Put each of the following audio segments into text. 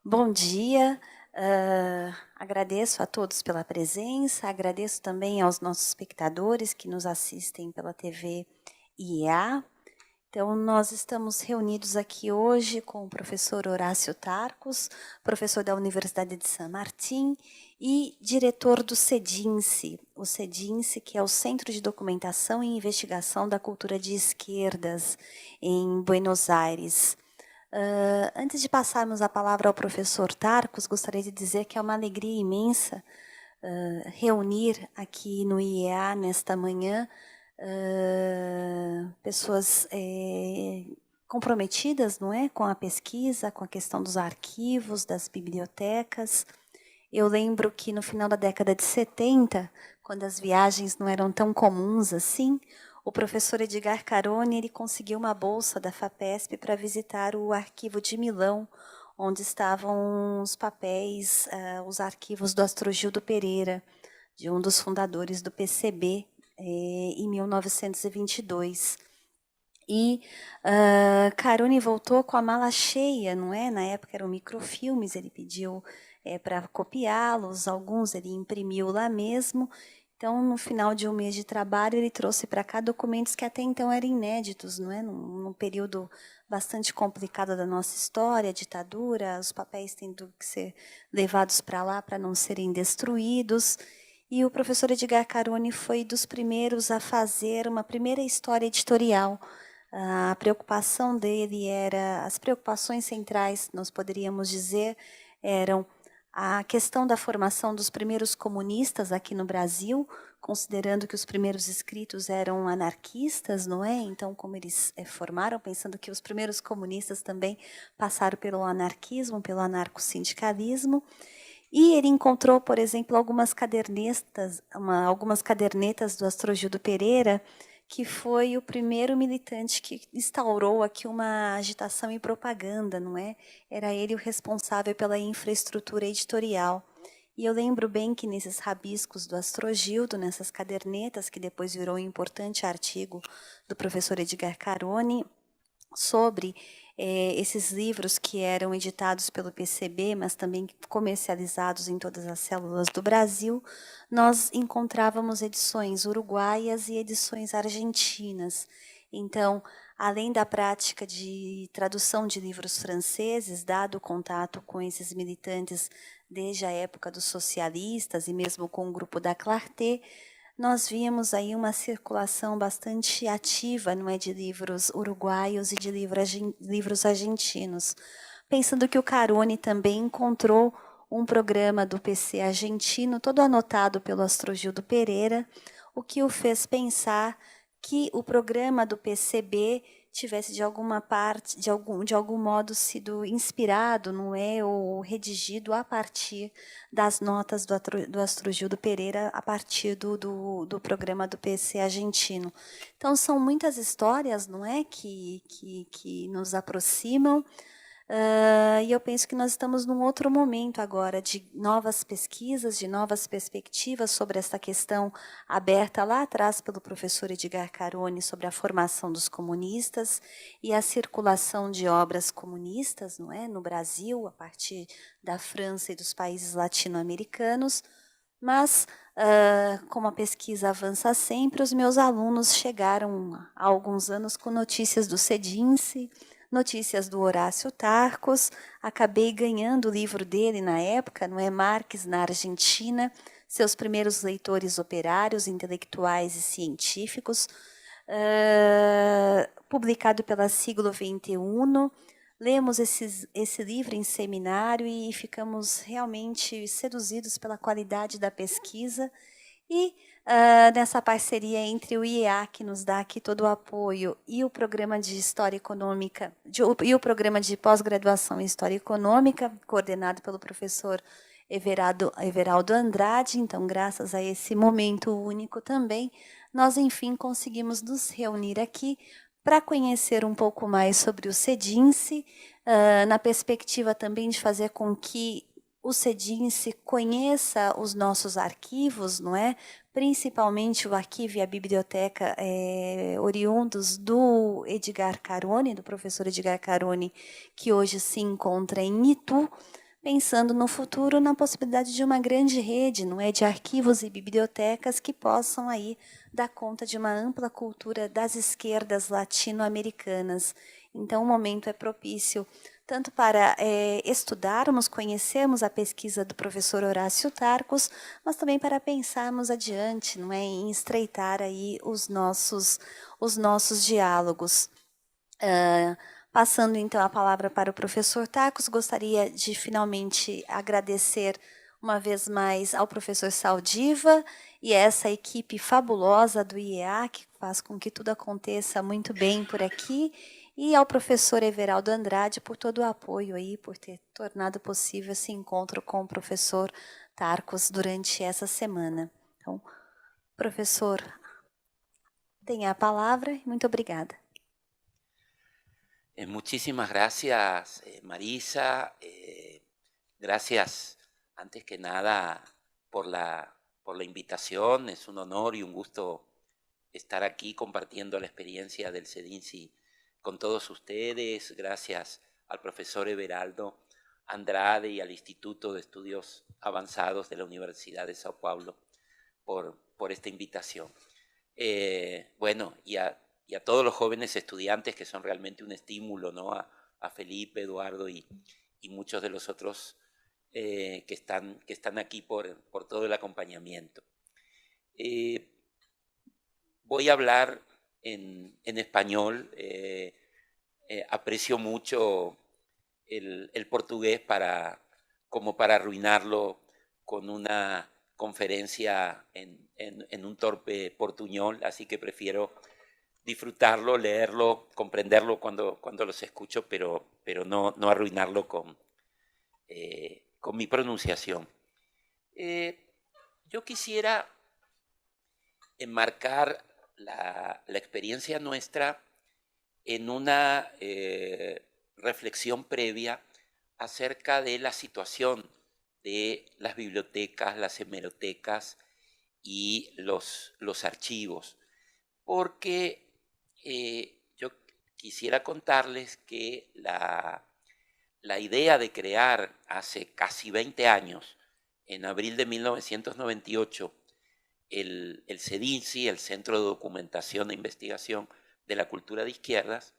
Bom dia, agradeço a todos pela presença, agradeço também aos nossos espectadores que nos assistem pela TV IEA. Então, nós estamos reunidos aqui hoje com o professor Horácio Tarcos, professor da Universidade de San Martín e diretor do CEDINCE, o CEDINCE, que é o Centro de Documentação e Investigação da Cultura de Esquerdas, em Buenos Aires. Antes de passarmos a palavra ao professor Tarcos, gostaria de dizer que é uma alegria imensa reunir aqui no IEA nesta manhã pessoas comprometidas, não é, com a pesquisa, com a questão dos arquivos, das bibliotecas. Eu lembro que no final da década de 70, quando as viagens não eram tão comuns assim, o professor Edgar Carone ele conseguiu uma bolsa da FAPESP para visitar o arquivo de Milão, onde estavam os papéis, os arquivos do Astrogildo Pereira, de um dos fundadores do PCB, em 1922. E Carone voltou com a mala cheia, não é? Na época eram microfilmes, ele pediu para copiá-los, alguns ele imprimiu lá mesmo. Então, no final de um mês de trabalho, ele trouxe para cá documentos que até então eram inéditos, não é? Num período bastante complicado da nossa história, ditadura, os papéis tendo que ser levados para lá para não serem destruídos. E o professor Edgar Carone foi dos primeiros a fazer uma primeira história editorial. A preocupação dele era, as preocupações centrais, nós poderíamos dizer, eram a questão da formação dos primeiros comunistas aqui no Brasil, considerando que os primeiros escritos eram anarquistas, não é? Então, como eles formaram, pensando que os primeiros comunistas também passaram pelo anarquismo, pelo anarcossindicalismo. E ele encontrou, por exemplo, algumas cadernetas do Astrogildo Pereira, que foi o primeiro militante que instaurou aqui uma agitação e propaganda, não é? Era ele o responsável pela infraestrutura editorial. E eu lembro bem que nesses rabiscos do Astrogildo, nessas cadernetas, que depois virou um importante artigo do professor Edgar Carone, sobre esses livros que eram editados pelo PCB, mas também comercializados em todas as células do Brasil, nós encontrávamos edições uruguaias e edições argentinas. Então, além da prática de tradução de livros franceses, dado o contato com esses militantes desde a época dos socialistas e mesmo com o grupo da Clarté, nós víamos aí uma circulação bastante ativa, não é, de livros uruguaios e de livros argentinos. Pensando que o Carone também encontrou um programa do PC argentino, todo anotado pelo Astrogildo Pereira, o que o fez pensar que o programa do PCB tivesse de alguma parte, de algum modo sido inspirado, não é, ou redigido a partir das notas do Astrogildo Pereira, a partir do programa do PC argentino. Então, são muitas histórias, não é, que nos aproximam. E eu penso que nós estamos num outro momento agora de novas pesquisas, de novas perspectivas sobre esta questão aberta lá atrás pelo professor Edgar Carone sobre a formação dos comunistas e a circulação de obras comunistas, não é, no Brasil, a partir da França e dos países latino-americanos. Mas, como a pesquisa avança sempre, os meus alunos chegaram há alguns anos com notícias do CEDINCE, notícias do Horácio Tarcos, acabei ganhando o livro dele na época, não é, Marx na Argentina, seus primeiros leitores operários, intelectuais e científicos, publicado pela Siglo XXI. Lemos esse livro em seminário e ficamos realmente seduzidos pela qualidade da pesquisa e nessa parceria entre o IEA, que nos dá aqui todo o apoio, e o programa de História Econômica, e o programa de pós-graduação em História Econômica, coordenado pelo professor Everaldo Andrade. Então, graças a esse momento único também, nós, enfim, conseguimos nos reunir aqui para conhecer um pouco mais sobre o CEDINCE, na perspectiva também de fazer com que o CEDINCE conheça os nossos arquivos, não é? Principalmente o arquivo e a biblioteca oriundos do Edgar Carone, do professor Edgar Carone, que hoje se encontra em Itu, pensando no futuro na possibilidade de uma grande rede, não é, de arquivos e bibliotecas que possam aí dar conta de uma ampla cultura das esquerdas latino-americanas. Então, o momento é propício tanto para estudarmos, conhecermos a pesquisa do professor Horácio Tarcos, mas também para pensarmos adiante, não é, em estreitar aí os nossos diálogos. Passando então a palavra para o professor Tarcos, gostaria de finalmente agradecer uma vez mais ao professor Saldiva e a essa equipe fabulosa do IEA, que faz com que tudo aconteça muito bem por aqui, e ao professor Everaldo Andrade por todo o apoio aí, por ter tornado possível esse encontro com o professor Tarcos durante essa semana. Então, professor, tenha a palavra e muito obrigada. Muchísimas gracias, Marisa. Gracias, antes que nada, por la invitación. Es un honor y un gusto estar aquí compartiendo la experiencia del CEDINSI con todos ustedes. Gracias al profesor Everaldo Andrade y al Instituto de Estudios Avanzados de la Universidad de Sao Paulo por esta invitación. Bueno, y a todos los jóvenes estudiantes que son realmente un estímulo, ¿no? A Felipe, Eduardo y muchos de los otros que están aquí por todo el acompañamiento. Voy a hablar en español. Aprecio mucho el portugués como para arruinarlo con una conferencia en un torpe portuñol, así que prefiero disfrutarlo, leerlo, comprenderlo cuando los escucho, pero no arruinarlo con mi pronunciación. Yo quisiera enmarcar la experiencia nuestra en una reflexión previa acerca de la situación de las bibliotecas, las hemerotecas y los archivos, porque yo quisiera contarles que la idea de crear hace casi 20 años, en abril de 1998, el CEDINSI, el Centro de Documentación e Investigación de la Cultura de Izquierdas,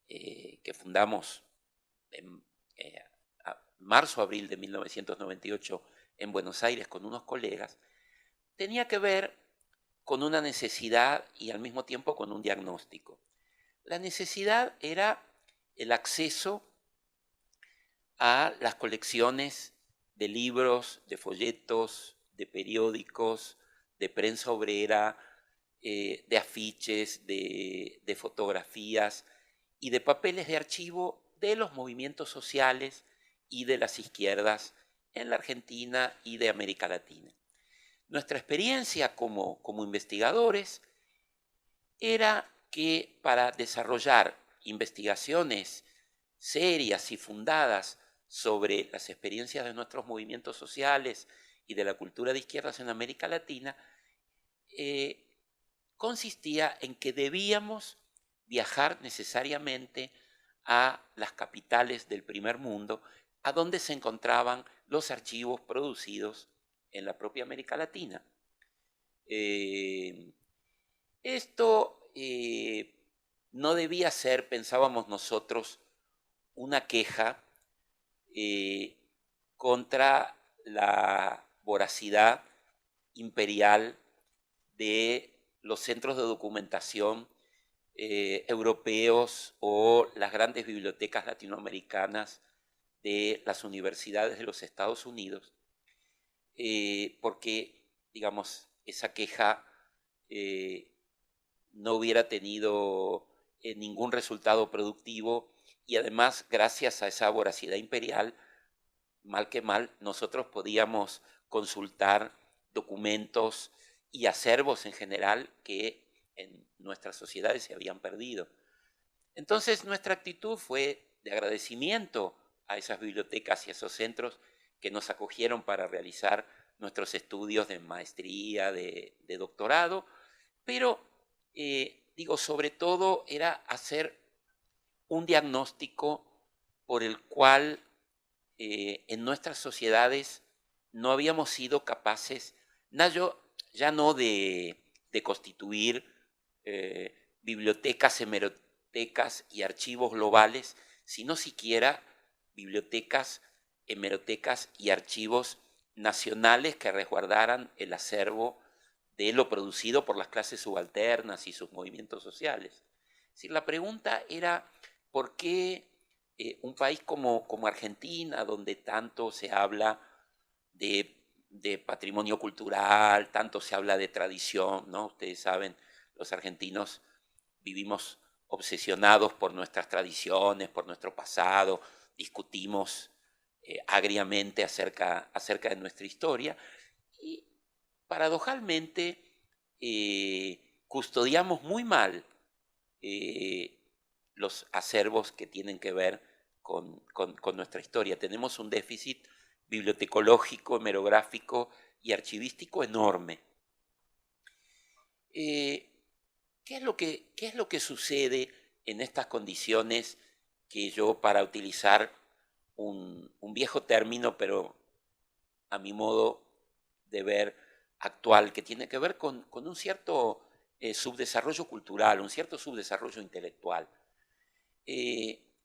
que fundamos en marzo-abril de 1998 en Buenos Aires con unos colegas, tenía que ver con una necesidad y al mismo tiempo con un diagnóstico. La necesidad era el acceso a las colecciones de libros, de folletos, de periódicos, de prensa obrera, de afiches, de fotografías y de papeles de archivo de los movimientos sociales y de las izquierdas en la Argentina y de América Latina. Nuestra experiencia como investigadores era que para desarrollar investigaciones serias y fundadas sobre las experiencias de nuestros movimientos sociales y de la cultura de izquierdas en América Latina, consistía en que debíamos viajar necesariamente a las capitales del primer mundo, a donde se encontraban los archivos producidos en la propia América Latina. Esto no debía ser, pensábamos nosotros, una queja contra la voracidad imperial de los centros de documentación europeos o las grandes bibliotecas latinoamericanas de las universidades de los Estados Unidos, porque, digamos, esa queja no hubiera tenido ningún resultado productivo y además, gracias a esa voracidad imperial, mal que mal, nosotros podíamos consultar documentos y acervos en general que en nuestras sociedades se habían perdido. Entonces, nuestra actitud fue de agradecimiento a esas bibliotecas y a esos centros que nos acogieron para realizar nuestros estudios de maestría, de doctorado, pero, sobre todo era hacer un diagnóstico por el cual en nuestras sociedades no habíamos sido capaces, ya no de constituir bibliotecas, hemerotecas y archivos globales, sino siquiera bibliotecas, hemerotecas y archivos nacionales que resguardaran el acervo de lo producido por las clases subalternas y sus movimientos sociales. Es decir, la pregunta era, ¿por qué un país como Argentina, donde tanto se habla de patrimonio cultural, tanto se habla de tradición, ¿no? Ustedes saben, los argentinos vivimos obsesionados por nuestras tradiciones, por nuestro pasado, discutimos agriamente acerca de nuestra historia y paradojalmente custodiamos muy mal los acervos que tienen que ver con nuestra historia. Tenemos un déficit bibliotecológico, hemerográfico y archivístico enorme. ¿Qué es lo que sucede en estas condiciones que yo, para utilizar un viejo término, pero a mi modo de ver actual, que tiene que ver con un cierto subdesarrollo cultural, un cierto subdesarrollo intelectual?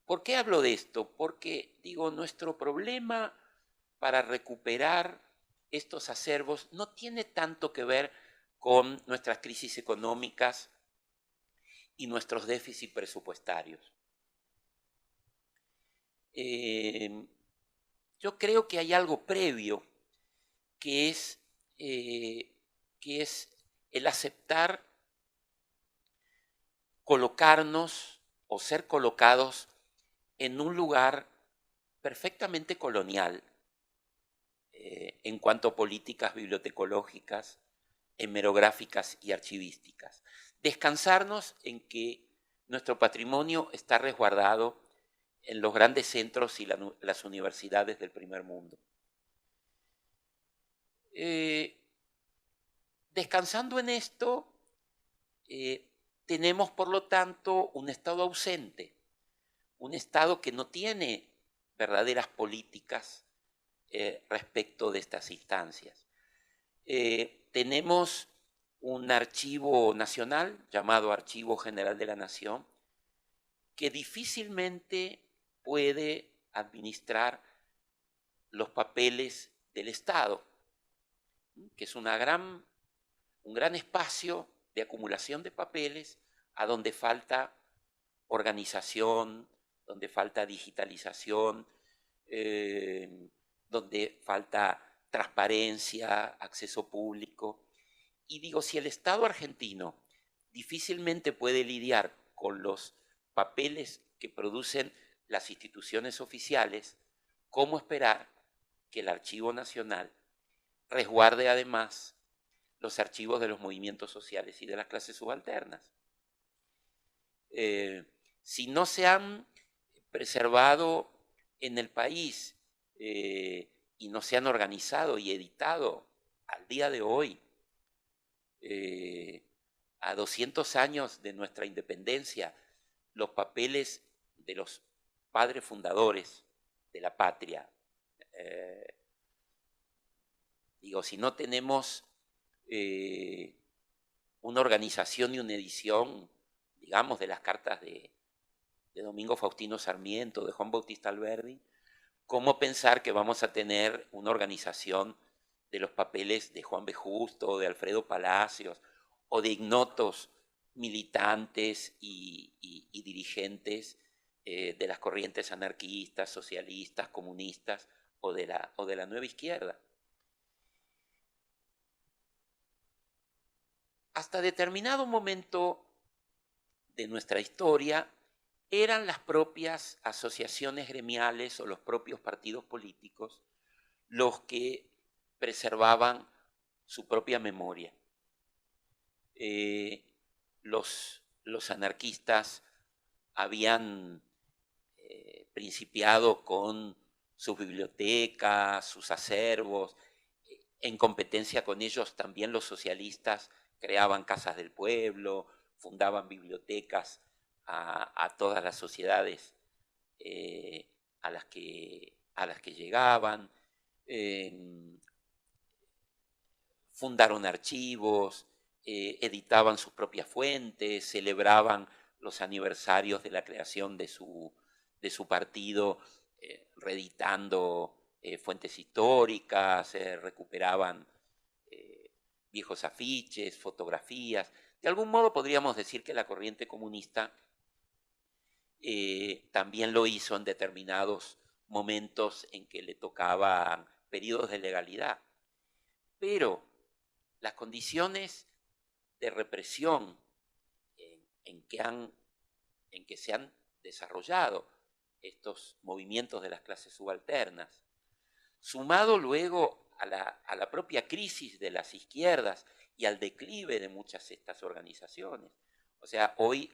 ¿Por qué hablo de esto? Porque, digo, nuestro problema para recuperar estos acervos no tiene tanto que ver con nuestras crisis económicas y nuestros déficits presupuestarios. Yo creo que hay algo previo, que es el aceptar colocarnos o ser colocados en un lugar perfectamente colonial en cuanto a políticas bibliotecológicas, hemerográficas y archivísticas. Descansarnos en que nuestro patrimonio está resguardado en los grandes centros y las universidades del primer mundo. Descansando en esto, tenemos, por lo tanto, un Estado ausente, un Estado que no tiene verdaderas políticas respecto de estas instancias. Tenemos un archivo nacional llamado Archivo General de la Nación, que difícilmente puede administrar los papeles del Estado, que es un gran espacio de acumulación de papeles a donde falta organización, donde falta digitalización, donde falta transparencia, acceso público. Y digo, si el Estado argentino difícilmente puede lidiar con los papeles que producen las instituciones oficiales, ¿cómo esperar que el Archivo Nacional resguarde además los archivos de los movimientos sociales y de las clases subalternas? Si no se han preservado en el país y no se han organizado y editado al día de hoy, a 200 años de nuestra independencia, los papeles de los padres fundadores de la patria. Digo, si no tenemos una organización y una edición, digamos, de las cartas de Domingo Faustino Sarmiento, de Juan Bautista Alberdi, ¿cómo pensar que vamos a tener una organización de los papeles de Juan B. Justo, de Alfredo Palacios, o de ignotos militantes y dirigentes de las corrientes anarquistas, socialistas, comunistas o de la nueva izquierda? Hasta determinado momento de nuestra historia, eran las propias asociaciones gremiales o los propios partidos políticos los que preservaban su propia memoria. Los anarquistas habían principiado con sus bibliotecas, sus acervos. En competencia con ellos también los socialistas creaban casas del pueblo, fundaban bibliotecas a todas las sociedades a las que a las que llegaban, fundaron archivos, editaban sus propias fuentes, celebraban los aniversarios de la creación de su partido, reeditando fuentes históricas, recuperaban viejos afiches, fotografías. De algún modo podríamos decir que la corriente comunista también lo hizo en determinados momentos en que le tocaban periodos de legalidad. Pero las condiciones de represión en que se han desarrollado estos movimientos de las clases subalternas, sumado luego a la propia crisis de las izquierdas y al declive de muchas de estas organizaciones. O sea, hoy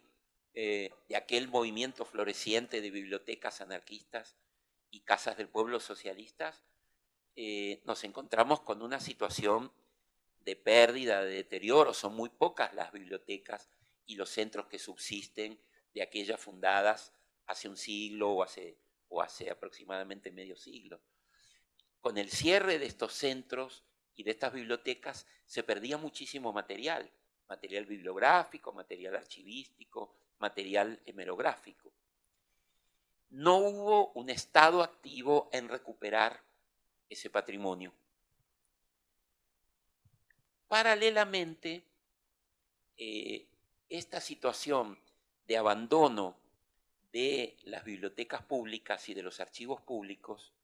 de aquel movimiento floreciente de bibliotecas anarquistas y casas del pueblo socialistas, nos encontramos con una situación de pérdida, de deterioro. Son muy pocas las bibliotecas y los centros que subsisten de aquellas fundadas hace un siglo o hace aproximadamente medio siglo. Con el cierre de estos centros y de estas bibliotecas se perdía muchísimo material bibliográfico, material archivístico, material hemerográfico. No hubo un Estado activo en recuperar ese patrimonio. Paralelamente, esta situación de abandono de las bibliotecas públicas y de los archivos públicos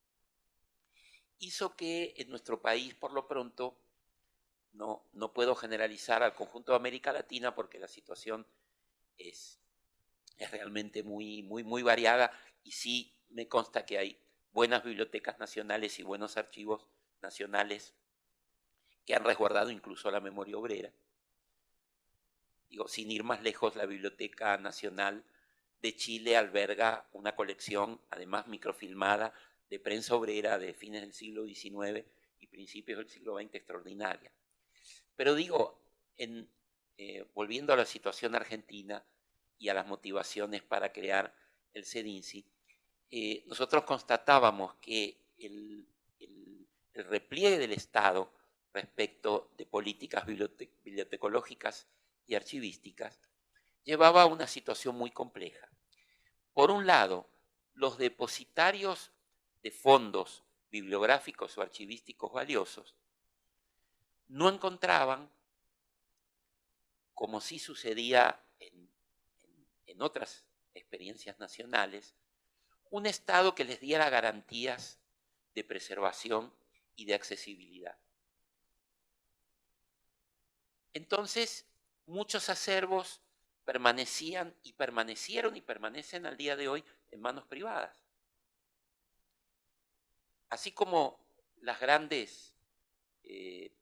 hizo que en nuestro país, por lo pronto, no puedo generalizar al conjunto de América Latina porque la situación es realmente muy variada, y sí me consta que hay buenas bibliotecas nacionales y buenos archivos nacionales que han resguardado incluso la memoria obrera. Digo, sin ir más lejos, la Biblioteca Nacional de Chile alberga una colección, además microfilmada, de prensa obrera de fines del siglo XIX y principios del siglo XX extraordinaria. Pero digo, volviendo a la situación argentina y a las motivaciones para crear el CEDINCI, nosotros constatábamos que el repliegue del Estado respecto de políticas bibliotecológicas y archivísticas llevaba a una situación muy compleja. Por un lado, los depositarios de fondos bibliográficos o archivísticos valiosos no encontraban, como sí sucedía en otras experiencias nacionales, un Estado que les diera garantías de preservación y de accesibilidad. Entonces, muchos acervos permanecieron y permanecen al día de hoy en manos privadas. Así como las grandes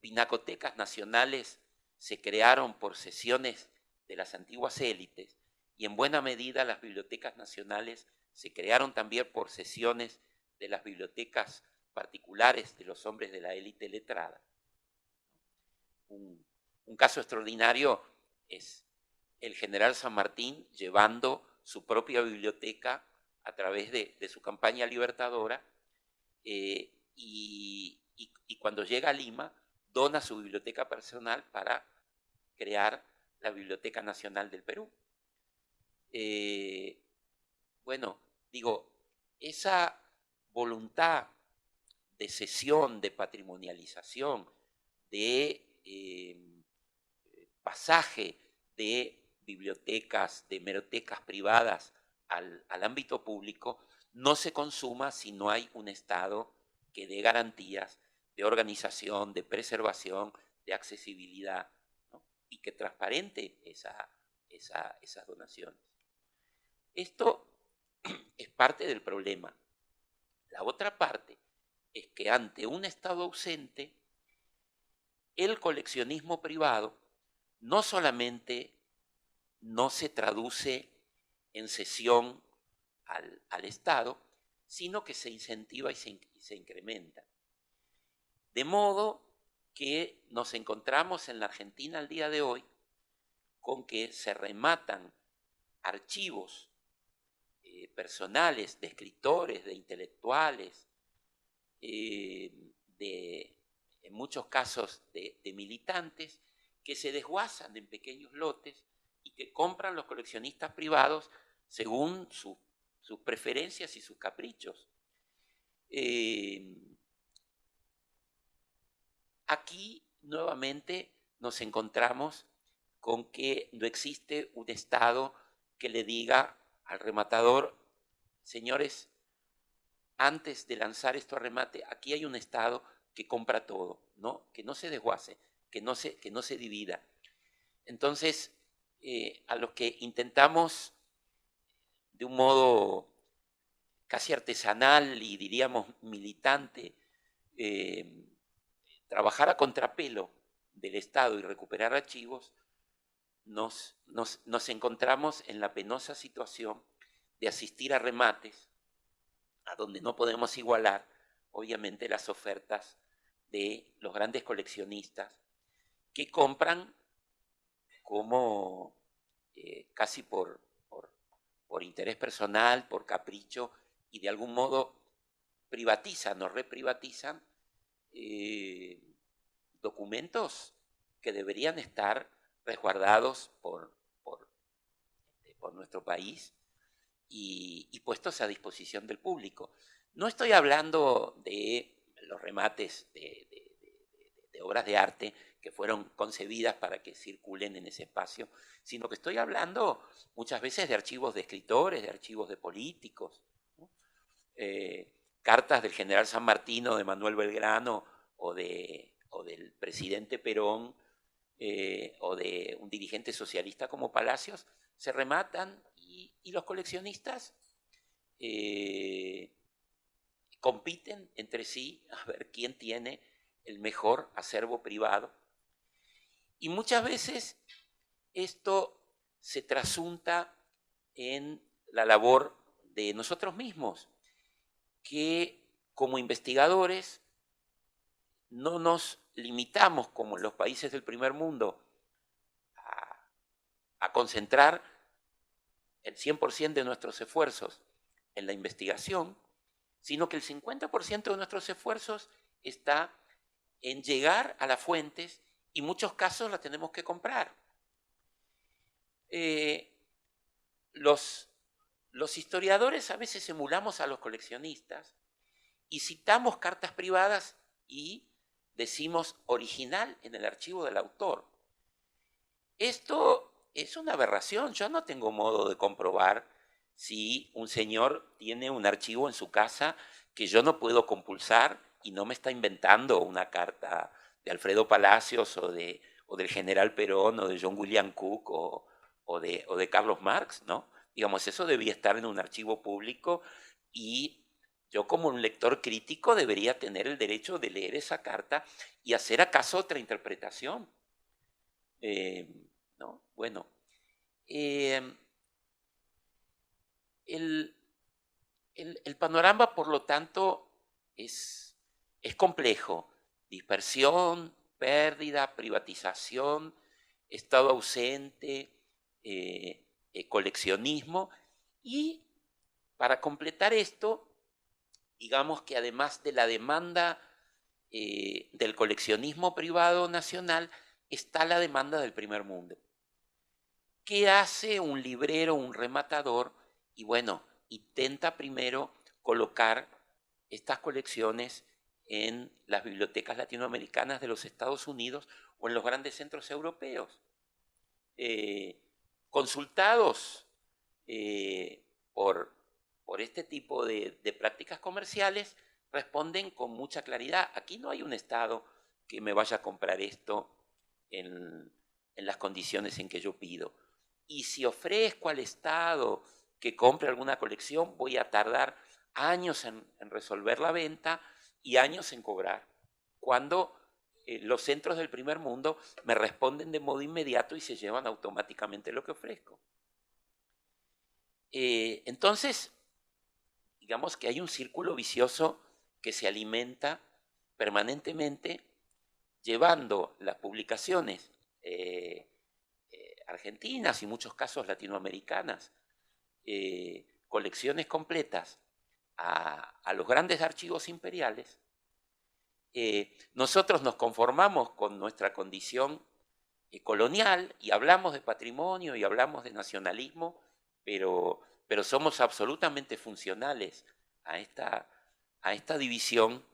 pinacotecas nacionales se crearon por cesiones de las antiguas élites, y en buena medida las bibliotecas nacionales se crearon también por cesiones de las bibliotecas particulares de los hombres de la élite letrada. Un caso extraordinario es el general San Martín llevando su propia biblioteca a través de su campaña libertadora, y cuando llega a Lima dona su biblioteca personal para crear la Biblioteca Nacional del Perú. Bueno, digo, esa voluntad de cesión, de patrimonialización, de pasaje de bibliotecas, de hemerotecas privadas al ámbito público, no se consuma si no hay un Estado que dé garantías de organización, de preservación, de accesibilidad, ¿no? Y que transparente esas donaciones. Esto es parte del problema. La otra parte es que ante un Estado ausente, el coleccionismo privado no solamente no se traduce en cesión al Estado, sino que se incentiva y se incrementa. De modo que nos encontramos en la Argentina al día de hoy con que se rematan archivos personales de escritores, de intelectuales, en muchos casos, de militantes que se desguazan en pequeños lotes y que compran los coleccionistas privados según sus preferencias y sus caprichos. Aquí nuevamente nos encontramos con que no existe un Estado que le diga al rematador: señores, antes de lanzar esto a remate, aquí hay un Estado que compra todo, ¿no? Que no se desguace, que no se divida. Entonces, a los que intentamos de un modo casi artesanal y diríamos militante, trabajar a contrapelo del Estado y recuperar archivos, nos encontramos en la penosa situación de asistir a remates a donde no podemos igualar, obviamente, las ofertas de los grandes coleccionistas que compran como casi por interés personal, por capricho, y de algún modo privatizan o reprivatizan documentos que deberían estar resguardados por nuestro país y puestos a disposición del público. No estoy hablando de los remates de obras de arte que fueron concebidas para que circulen en ese espacio, sino que estoy hablando muchas veces de archivos de escritores, de archivos de políticos, ¿no? Cartas del general San Martino, de Manuel Belgrano, o del presidente Perón, o de un dirigente socialista como Palacios, se rematan y los coleccionistas compiten entre sí a ver quién tiene el mejor acervo privado. Y muchas veces esto se trasunta en la labor de nosotros mismos, que como investigadores no nos limitamos, como en los países del primer mundo, a concentrar el 100% de nuestros esfuerzos en la investigación, sino que el 50% de nuestros esfuerzos está en llegar a las fuentes y en muchos casos las tenemos que comprar. Los historiadores a veces emulamos a los coleccionistas y citamos cartas privadas y decimos original en el archivo del autor. Esto es una aberración. Yo no tengo modo de comprobar si un señor tiene un archivo en su casa que yo no puedo compulsar y no me está inventando una carta de Alfredo Palacios o del general Perón o de John William Cook o de Carlos Marx, ¿no? Digamos, eso debía estar en un archivo público y yo, como un lector crítico, debería tener el derecho de leer esa carta y hacer acaso otra interpretación. ¿No? Bueno, el panorama, por lo tanto, es complejo. Dispersión, pérdida, privatización, Estado ausente, coleccionismo. Y para completar esto, digamos que además de la demanda del coleccionismo privado nacional, está la demanda del primer mundo. ¿Qué hace un librero, un rematador? Y bueno, intenta primero colocar estas colecciones en las bibliotecas latinoamericanas de los Estados Unidos o en los grandes centros europeos. Consultados por este tipo de prácticas comerciales, responden con mucha claridad: aquí no hay un Estado que me vaya a comprar esto en las condiciones en que yo pido. Y si ofrezco al Estado que compre alguna colección, voy a tardar años en resolver la venta y años en cobrar, cuando los centros del primer mundo me responden de modo inmediato y se llevan automáticamente lo que ofrezco. Entonces, digamos que hay un círculo vicioso que se alimenta permanentemente, llevando las publicaciones argentinas y en muchos casos latinoamericanas, colecciones completas a los grandes archivos imperiales, nosotros nos conformamos con nuestra condición colonial y hablamos de patrimonio y hablamos de nacionalismo, pero somos absolutamente funcionales a esta división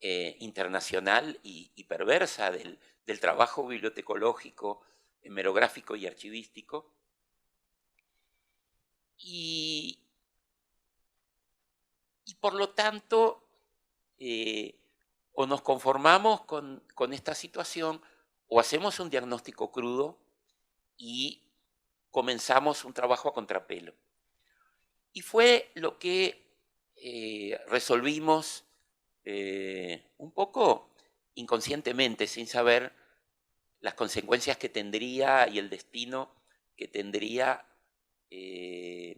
internacional y perversa del trabajo bibliotecológico, hemerográfico y archivístico. Y por lo tanto, o nos conformamos con esta situación o hacemos un diagnóstico crudo y comenzamos un trabajo a contrapelo. Y fue lo que resolvimos un poco inconscientemente, sin saber las consecuencias que tendría y el destino que tendría el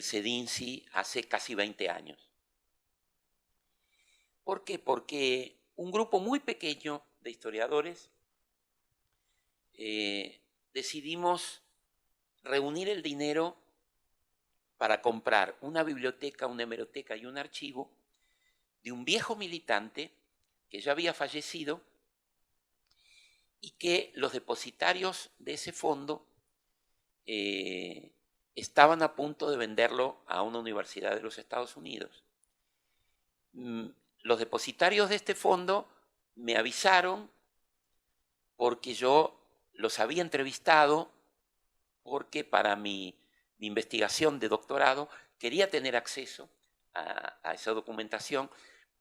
CEDINSI hace casi 20 años. ¿Por qué? Porque un grupo muy pequeño de historiadores decidimos reunir el dinero para comprar una biblioteca, una hemeroteca y un archivo de un viejo militante que ya había fallecido y que los depositarios de ese fondo estaban a punto de venderlo a una universidad de los Estados Unidos. Los depositarios de este fondo me avisaron porque yo los había entrevistado, porque para mi investigación de doctorado quería tener acceso a esa documentación,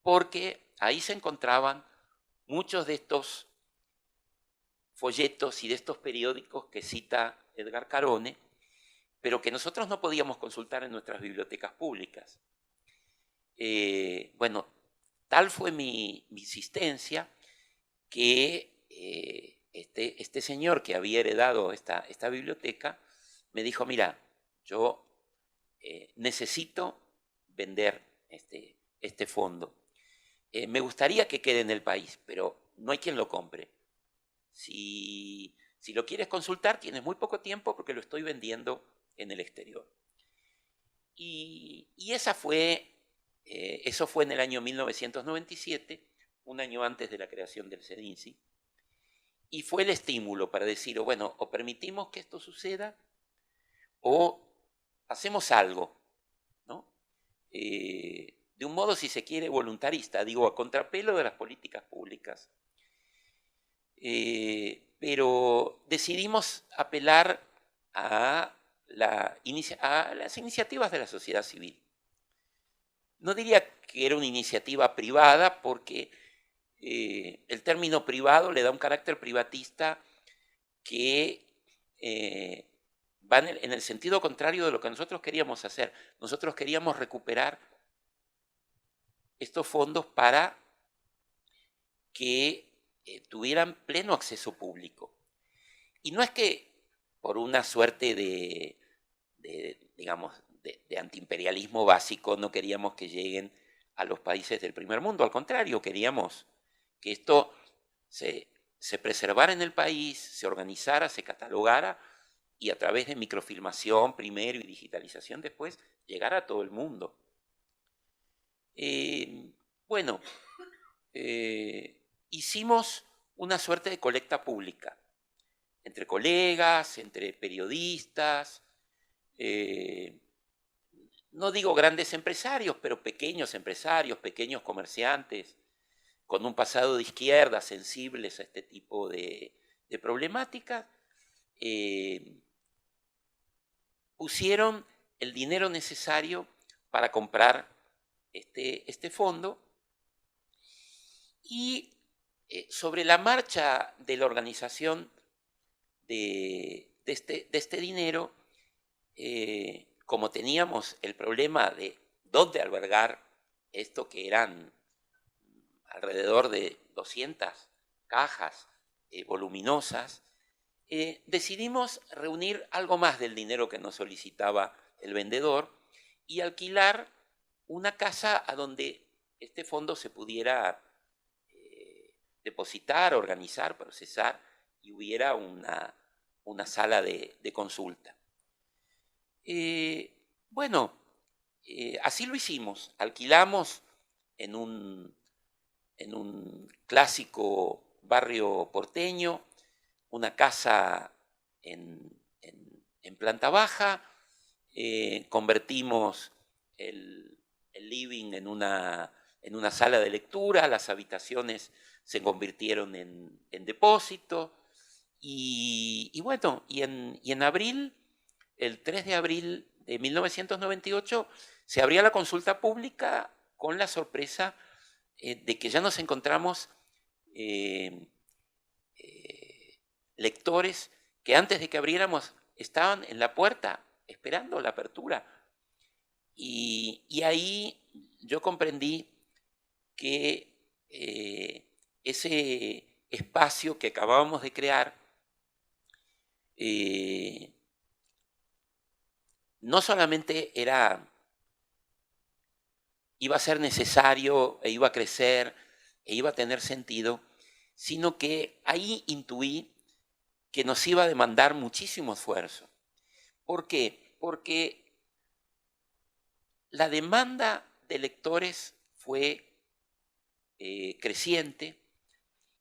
porque ahí se encontraban muchos de estos folletos y de estos periódicos que cita Edgar Carone, pero que nosotros no podíamos consultar en nuestras bibliotecas públicas. Bueno, tal fue mi insistencia que este señor que había heredado esta biblioteca me dijo, mira, yo necesito vender este fondo. Me gustaría que quede en el país, pero no hay quien lo compre. Si lo quieres consultar, tienes muy poco tiempo porque lo estoy vendiendo en el exterior. Y eso fue en el año 1997, un año antes de la creación del CEDINSI. Y fue el estímulo para decir, bueno, o permitimos que esto suceda o hacemos algo, ¿no? De un modo, si se quiere, voluntarista, digo, a contrapelo de las políticas públicas. Pero decidimos apelar a las iniciativas de la sociedad civil. No diría que era una iniciativa privada porque el término privado le da un carácter privatista que va en el sentido contrario de lo que nosotros queríamos hacer. Nosotros queríamos recuperar estos fondos para que tuvieran pleno acceso público. Y no es que por una suerte de antiimperialismo básico no queríamos que lleguen a los países del primer mundo. Al contrario, queríamos que esto se preservara en el país, se organizara, se catalogara y a través de microfilmación primero y digitalización después, llegara a todo el mundo. Hicimos una suerte de colecta pública entre colegas, entre periodistas, no digo grandes empresarios, pero pequeños empresarios, pequeños comerciantes, con un pasado de izquierda, sensibles a este tipo de problemáticas, pusieron el dinero necesario para comprar este fondo y sobre la marcha de la organización de este dinero, como teníamos el problema de dónde albergar esto, que eran alrededor de 200 cajas voluminosas, decidimos reunir algo más del dinero que nos solicitaba el vendedor y alquilar una casa a donde este fondo se pudiera depositar, organizar, procesar y hubiera una sala de consulta. Así lo hicimos. Alquilamos en un en un clásico barrio porteño, una casa en planta baja, convertimos el living en una sala de lectura, las habitaciones se convirtieron en depósito, y bueno, y en abril, el 3 de abril de 1998, se abría la consulta pública con la sorpresa de que ya nos encontramos lectores que antes de que abriéramos estaban en la puerta esperando la apertura. Y ahí yo comprendí que ese espacio que acabábamos de crear no solamente iba a ser necesario, e iba a crecer, e iba a tener sentido, sino que ahí intuí que nos iba a demandar muchísimo esfuerzo. ¿Por qué? Porque la demanda de lectores fue creciente,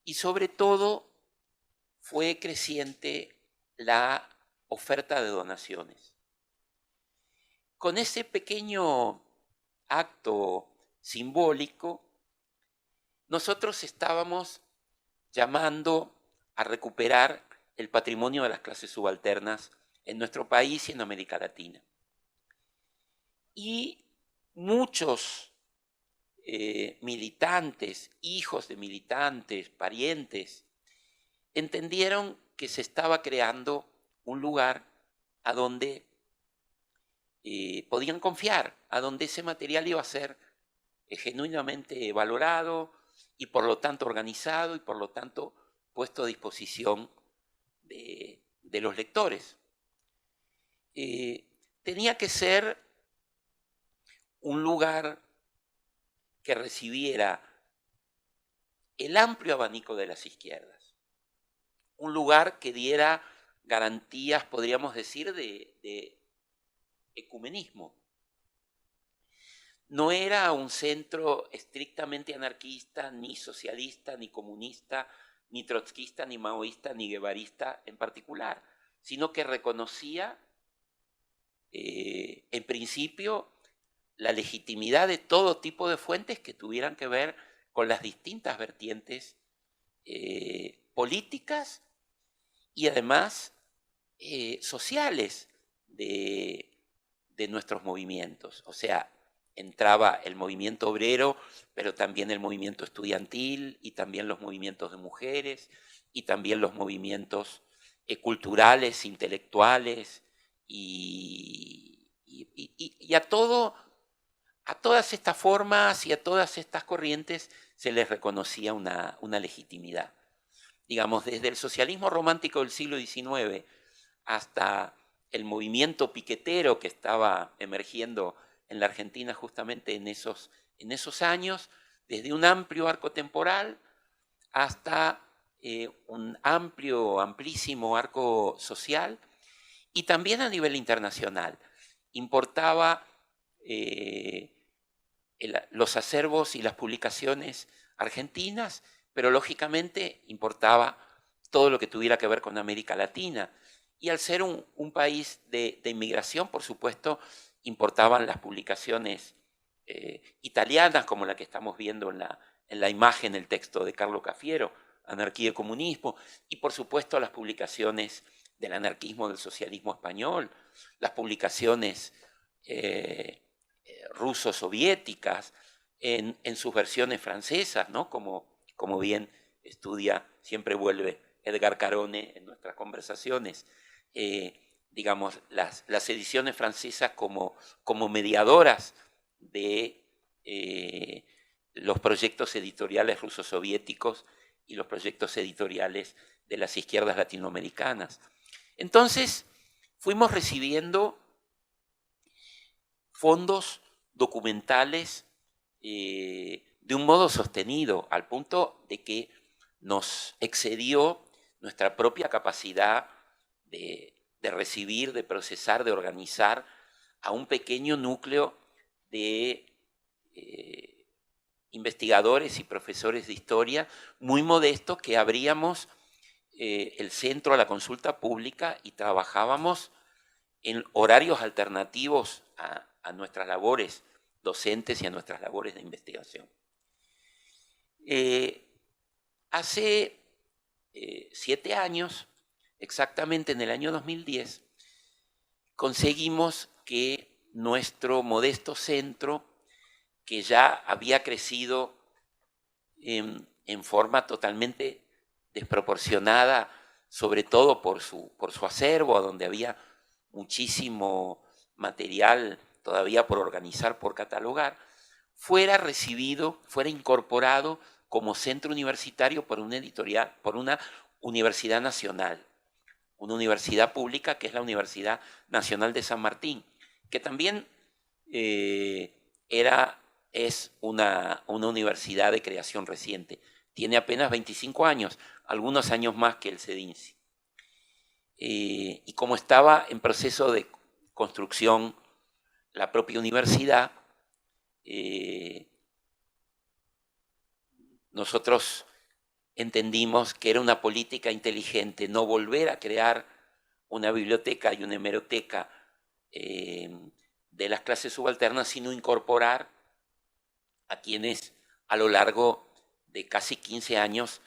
y sobre todo fue creciente la oferta de donaciones. Con ese pequeño acto simbólico, nosotros estábamos llamando a recuperar el patrimonio de las clases subalternas en nuestro país y en América Latina. Y muchos militantes, hijos de militantes, parientes, entendieron que se estaba creando un lugar a donde podían confiar, a donde ese material iba a ser genuinamente valorado y por lo tanto organizado y por lo tanto puesto a disposición de los lectores. Tenía que ser un lugar que recibiera el amplio abanico de las izquierdas, un lugar que diera garantías, podríamos decir, de ecumenismo. No era un centro estrictamente anarquista, ni socialista, ni comunista, ni trotskista, ni maoísta, ni guevarista en particular, sino que reconocía, en principio, la legitimidad de todo tipo de fuentes que tuvieran que ver con las distintas vertientes políticas y además sociales de nuestros movimientos. O sea, entraba el movimiento obrero, pero también el movimiento estudiantil y también los movimientos de mujeres y también los movimientos culturales, intelectuales y a todas estas formas y a todas estas corrientes se les reconocía una legitimidad. Digamos, desde el socialismo romántico del siglo XIX hasta el movimiento piquetero que estaba emergiendo en la Argentina justamente en esos años, desde un amplio arco temporal hasta un amplísimo arco social, y también a nivel internacional. Importaba los acervos y las publicaciones argentinas, pero lógicamente importaba todo lo que tuviera que ver con América Latina. Y al ser un país de inmigración, por supuesto, importaban las publicaciones italianas, como la que estamos viendo en la imagen, el texto de Carlo Cafiero, Anarquía y Comunismo, y por supuesto las publicaciones del anarquismo, del socialismo español, las publicaciones ruso-soviéticas en sus versiones francesas, ¿no? Como bien estudia, siempre vuelve Edgar Carone en nuestras conversaciones. Digamos, las ediciones francesas como mediadoras de los proyectos editoriales ruso-soviéticos y los proyectos editoriales de las izquierdas latinoamericanas. Entonces, fuimos recibiendo fondos documentales de un modo sostenido, al punto de que nos excedió nuestra propia capacidad de recibir, de procesar, de organizar a un pequeño núcleo de investigadores y profesores de historia muy modestos que abríamos el centro a la consulta pública y trabajábamos en horarios alternativos a nuestras labores docentes y a nuestras labores de investigación. Hace 7 años, exactamente en el año 2010, conseguimos que nuestro modesto centro, que ya había crecido en forma totalmente desproporcionada, sobre todo por su acervo, donde había muchísimo material todavía por organizar, por catalogar, fuera recibido, fuera incorporado como centro universitario por una editorial, por una universidad nacional, una universidad pública que es la Universidad Nacional de San Martín, que también es una universidad de creación reciente. Tiene apenas 25 años, algunos años más que el CEDINSI. Y como estaba en proceso de construcción la propia universidad, nosotros entendimos que era una política inteligente no volver a crear una biblioteca y una hemeroteca de las clases subalternas, sino incorporar a quienes a lo largo de casi 15 años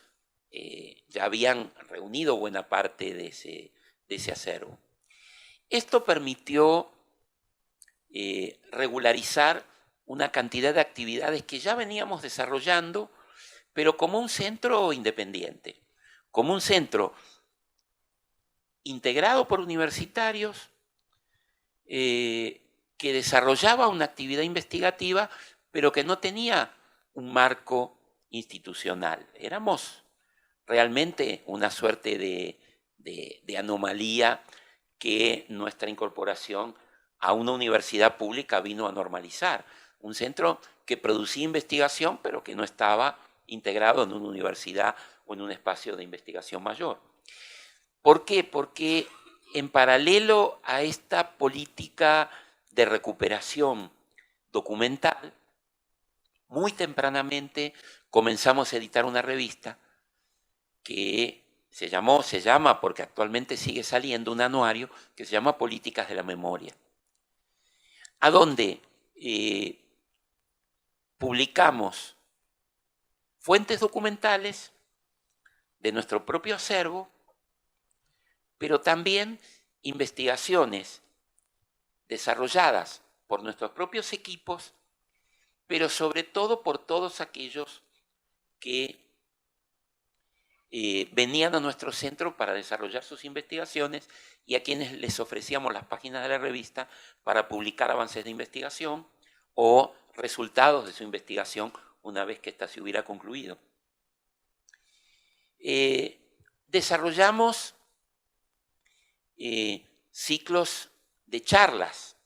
ya habían reunido buena parte de ese acervo. Esto permitió regularizar una cantidad de actividades que ya veníamos desarrollando, pero como un centro independiente, como un centro integrado por universitarios que desarrollaba una actividad investigativa, pero que no tenía un marco institucional. Éramos realmente una suerte de anomalía que nuestra incorporación a una universidad pública vino a normalizar. Un centro que producía investigación, pero que no estaba integrado en una universidad o en un espacio de investigación mayor. ¿Por qué? Porque en paralelo a esta política de recuperación documental, muy tempranamente comenzamos a editar una revista que se llama, porque actualmente sigue saliendo, un anuario que se llama Políticas de la Memoria, a donde publicamos fuentes documentales de nuestro propio acervo, pero también investigaciones desarrolladas por nuestros propios equipos, pero sobre todo por todos aquellos que venían a nuestro centro para desarrollar sus investigaciones y a quienes les ofrecíamos las páginas de la revista para publicar avances de investigación o resultados de su investigación una vez que ésta se hubiera concluido. Desarrollamos ciclos de charlas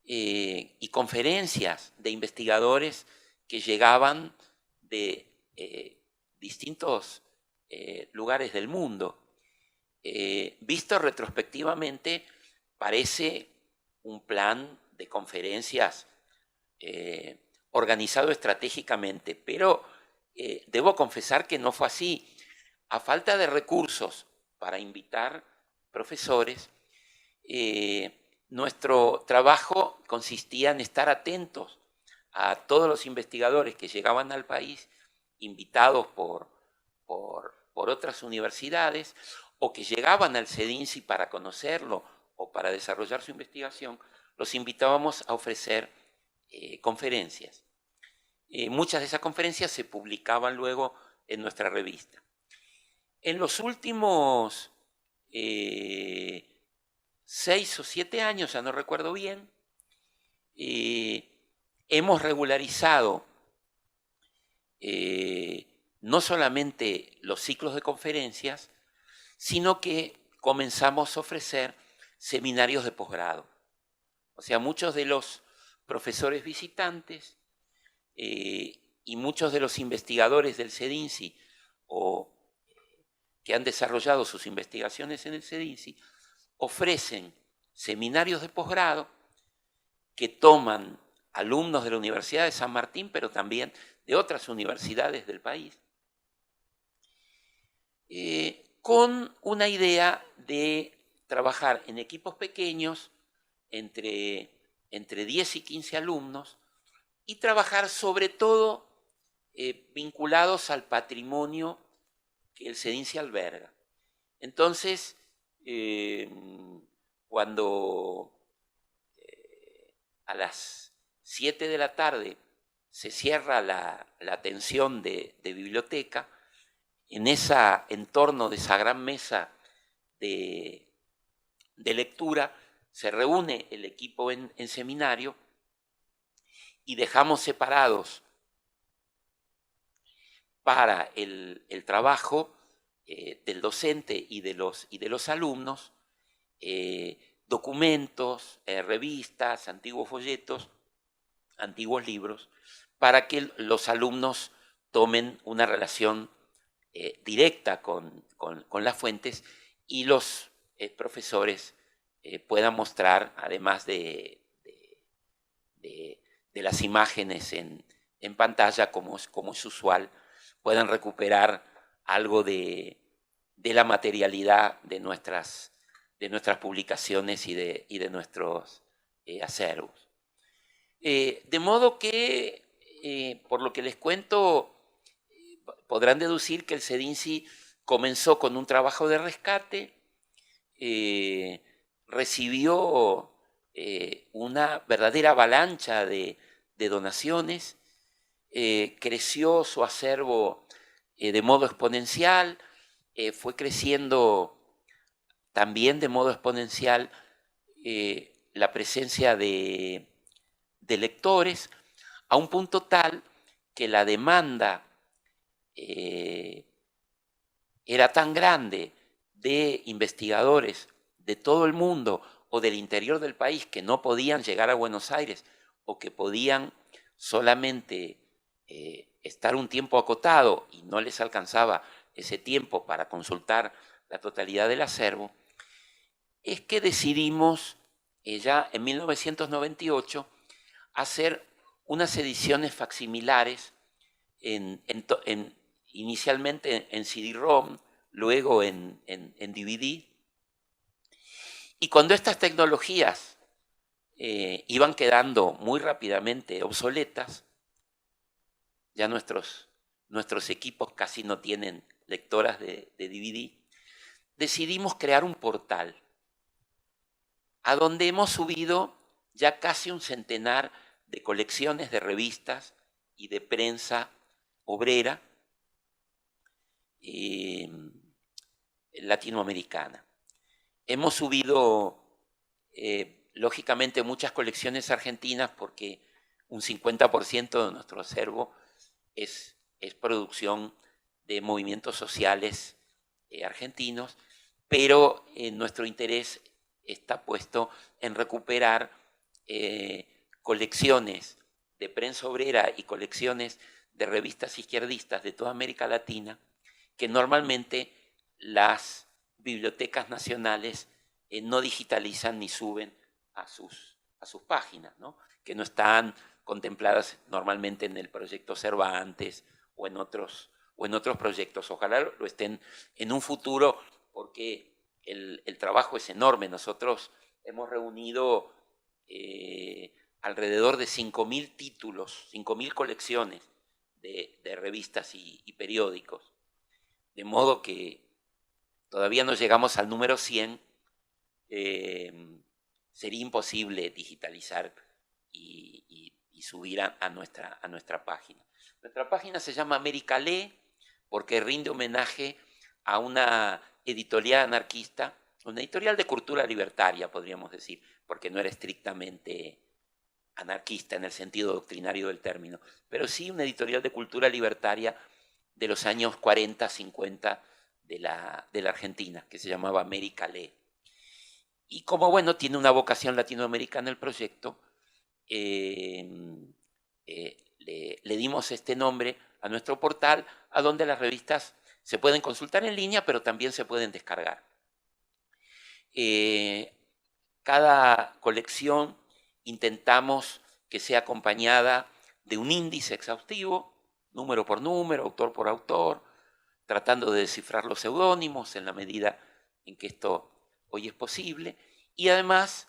y conferencias de investigadores que llegaban de distintos lugares del mundo. Visto retrospectivamente, parece un plan de conferencias organizado estratégicamente, pero debo confesar que no fue así. A falta de recursos para invitar profesores, nuestro trabajo consistía en estar atentos a todos los investigadores que llegaban al país, invitados por otras universidades, o que llegaban al CEDINSI para conocerlo o para desarrollar su investigación. Los invitábamos a ofrecer conferencias. Muchas de esas conferencias se publicaban luego en nuestra revista. En los últimos 6 o 7 años, ya no recuerdo bien, hemos regularizado no solamente los ciclos de conferencias, sino que comenzamos a ofrecer seminarios de posgrado. O sea, muchos de los profesores visitantes y muchos de los investigadores del CEDINSI o que han desarrollado sus investigaciones en el CEDINSI ofrecen seminarios de posgrado que toman alumnos de la Universidad de San Martín, pero también de otras universidades del país, con una idea de trabajar en equipos pequeños, entre 10 y 15 alumnos, y trabajar sobre todo vinculados al patrimonio que el CEDINCI alberga. Entonces, cuando a las 7 de la tarde se cierra la atención de biblioteca, en ese entorno de esa gran mesa de lectura, se reúne el equipo en seminario y dejamos separados para el trabajo del docente y de los alumnos, documentos, revistas, antiguos folletos, antiguos libros, para que los alumnos tomen una relación directa con las fuentes y los profesores puedan mostrar, además de las imágenes en pantalla, como es usual, puedan recuperar algo de la materialidad de nuestras publicaciones y de nuestros acervos. De modo que, por lo que les cuento, podrán deducir que el CEDINCI comenzó con un trabajo de rescate, recibió una verdadera avalancha de donaciones, creció su acervo de modo exponencial, fue creciendo también de modo exponencial la presencia de lectores, a un punto tal que la demanda era tan grande de investigadores de todo el mundo o del interior del país que no podían llegar a Buenos Aires o que podían solamente estar un tiempo acotado y no les alcanzaba ese tiempo para consultar la totalidad del acervo, es que decidimos ya en 1998 hacer unas ediciones facsimilares inicialmente en CD-ROM, luego en DVD. Y cuando estas tecnologías iban quedando muy rápidamente obsoletas, ya nuestros equipos casi no tienen lectoras de DVD, decidimos crear un portal a donde hemos subido ya casi un centenar de colecciones de revistas y de prensa obrera latinoamericana. Hemos subido, lógicamente, muchas colecciones argentinas porque un 50% de nuestro acervo es producción de movimientos sociales argentinos, pero nuestro interés está puesto en recuperar colecciones de prensa obrera y colecciones de revistas izquierdistas de toda América Latina que normalmente las bibliotecas nacionales no digitalizan ni suben a sus páginas, ¿no? Que no están contempladas normalmente en el proyecto Cervantes o en otros proyectos. Ojalá lo estén en un futuro porque el trabajo es enorme. Nosotros hemos reunido alrededor de 5.000 títulos, 5.000 colecciones de revistas y periódicos. De modo que todavía no llegamos al número 100. Sería imposible digitalizar y subir a nuestra página. Nuestra página se llama América Lee porque rinde homenaje a una editorial anarquista, una editorial de cultura libertaria, podríamos decir, porque no era estrictamente anarquista en el sentido doctrinario del término, pero sí una editorial de cultura libertaria de los años 40, 50 de la Argentina, que se llamaba América Lee. Y como, bueno, tiene una vocación latinoamericana el proyecto, le dimos este nombre a nuestro portal, a donde las revistas se pueden consultar en línea, pero también se pueden descargar. Cada colección intentamos que sea acompañada de un índice exhaustivo, número por número, autor por autor, tratando de descifrar los seudónimos en la medida en que esto hoy es posible, y además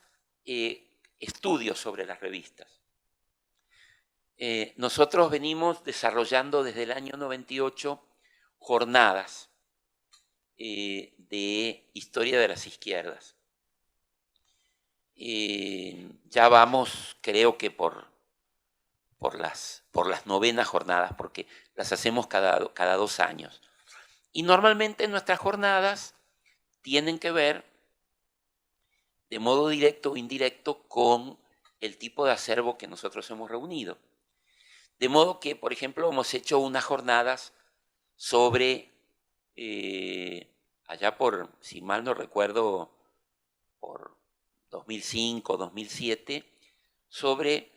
estudios sobre las revistas. Nosotros venimos desarrollando desde el año 98 jornadas de historia de las izquierdas. Ya vamos, creo que por las 9 jornadas, porque las hacemos cada 2 años. Y normalmente nuestras jornadas tienen que ver, de modo directo o indirecto, con el tipo de acervo que nosotros hemos reunido. De modo que, por ejemplo, hemos hecho unas jornadas sobre, allá por, si mal no recuerdo, por 2005, 2007, sobre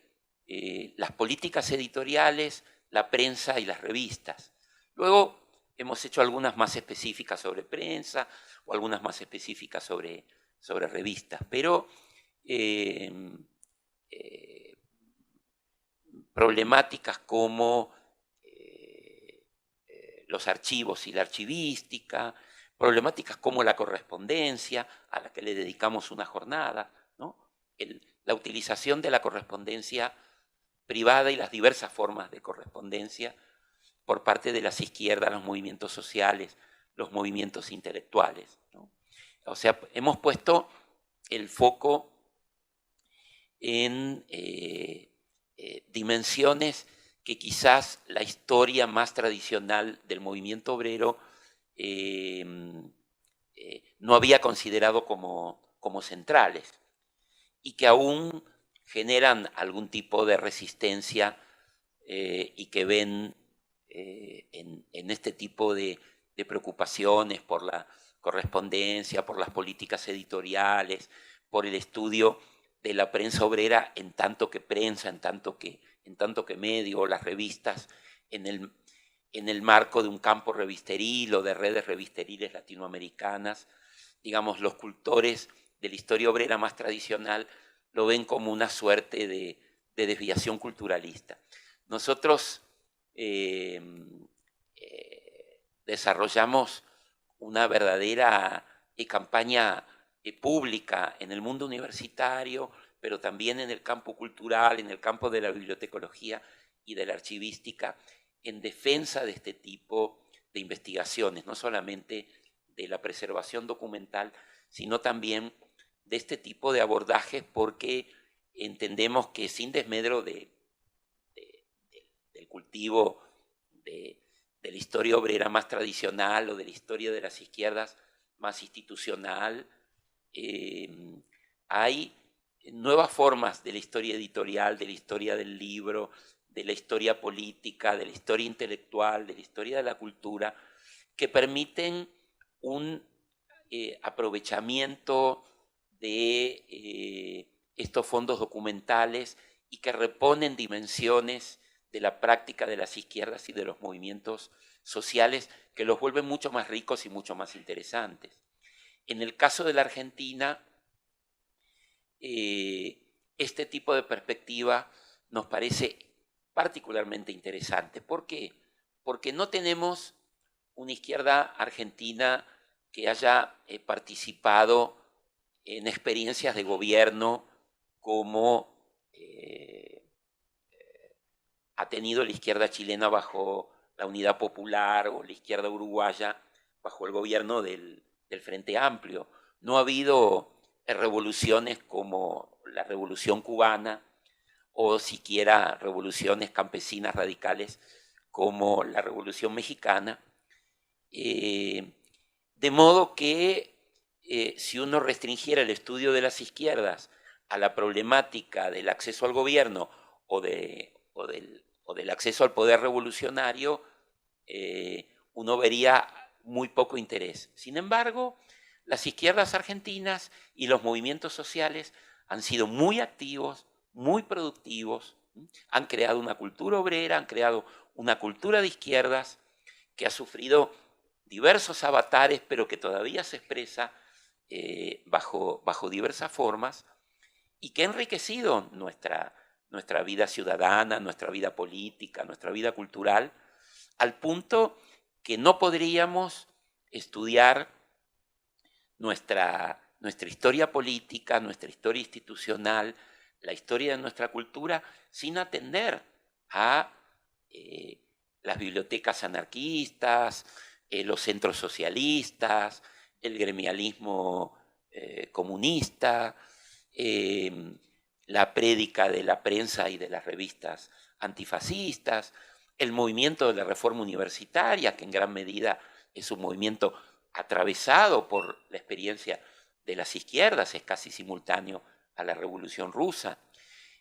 las políticas editoriales, la prensa y las revistas. Luego hemos hecho algunas más específicas sobre prensa o algunas más específicas sobre revistas, pero problemáticas como los archivos y la archivística, problemáticas como la correspondencia, a la que le dedicamos una jornada, ¿no? La utilización de la correspondencia privada y las diversas formas de correspondencia por parte de las izquierdas, los movimientos sociales, los movimientos intelectuales, ¿no? O sea, hemos puesto el foco en dimensiones que quizás la historia más tradicional del movimiento obrero no había considerado como centrales y que aún generan algún tipo de resistencia y que ven en este tipo de preocupaciones por la correspondencia, por las políticas editoriales, por el estudio de la prensa obrera en tanto que prensa, en tanto que medio, las revistas, en el marco de un campo revisteril o de redes revisteriles latinoamericanas. Digamos, los cultores de la historia obrera más tradicional lo ven como una suerte de desviación culturalista. Nosotros desarrollamos una verdadera campaña pública en el mundo universitario, pero también en el campo cultural, en el campo de la bibliotecología y de la archivística, en defensa de este tipo de investigaciones, no solamente de la preservación documental, sino también de este tipo de abordajes, porque entendemos que sin desmedro del cultivo de la historia obrera más tradicional o de la historia de las izquierdas más institucional, hay nuevas formas de la historia editorial, de la historia del libro, de la historia política, de la historia intelectual, de la historia de la cultura, que permiten un aprovechamiento de estos fondos documentales y que reponen dimensiones de la práctica de las izquierdas y de los movimientos sociales que los vuelven mucho más ricos y mucho más interesantes. En el caso de la Argentina, este tipo de perspectiva nos parece particularmente interesante. ¿Por qué? Porque no tenemos una izquierda argentina que haya participado en experiencias de gobierno como ha tenido la izquierda chilena bajo la Unidad Popular o la izquierda uruguaya bajo el gobierno del Frente Amplio. No ha habido revoluciones como la Revolución Cubana o siquiera revoluciones campesinas radicales como la Revolución Mexicana. De modo que si uno restringiera el estudio de las izquierdas a la problemática del acceso al gobierno o del acceso al poder revolucionario, uno vería muy poco interés. Sin embargo, las izquierdas argentinas y los movimientos sociales han sido muy activos, muy productivos, han creado una cultura obrera, han creado una cultura de izquierdas que ha sufrido diversos avatares, pero que todavía se expresa bajo diversas formas y que ha enriquecido nuestra nuestra vida ciudadana, nuestra vida política, nuestra vida cultural, al punto que no podríamos estudiar nuestra historia política, nuestra historia institucional, la historia de nuestra cultura, sin atender a las bibliotecas anarquistas, los centros socialistas, el gremialismo comunista, la prédica de la prensa y de las revistas antifascistas, el movimiento de la reforma universitaria, que en gran medida es un movimiento atravesado por la experiencia de las izquierdas, es casi simultáneo a la Revolución Rusa.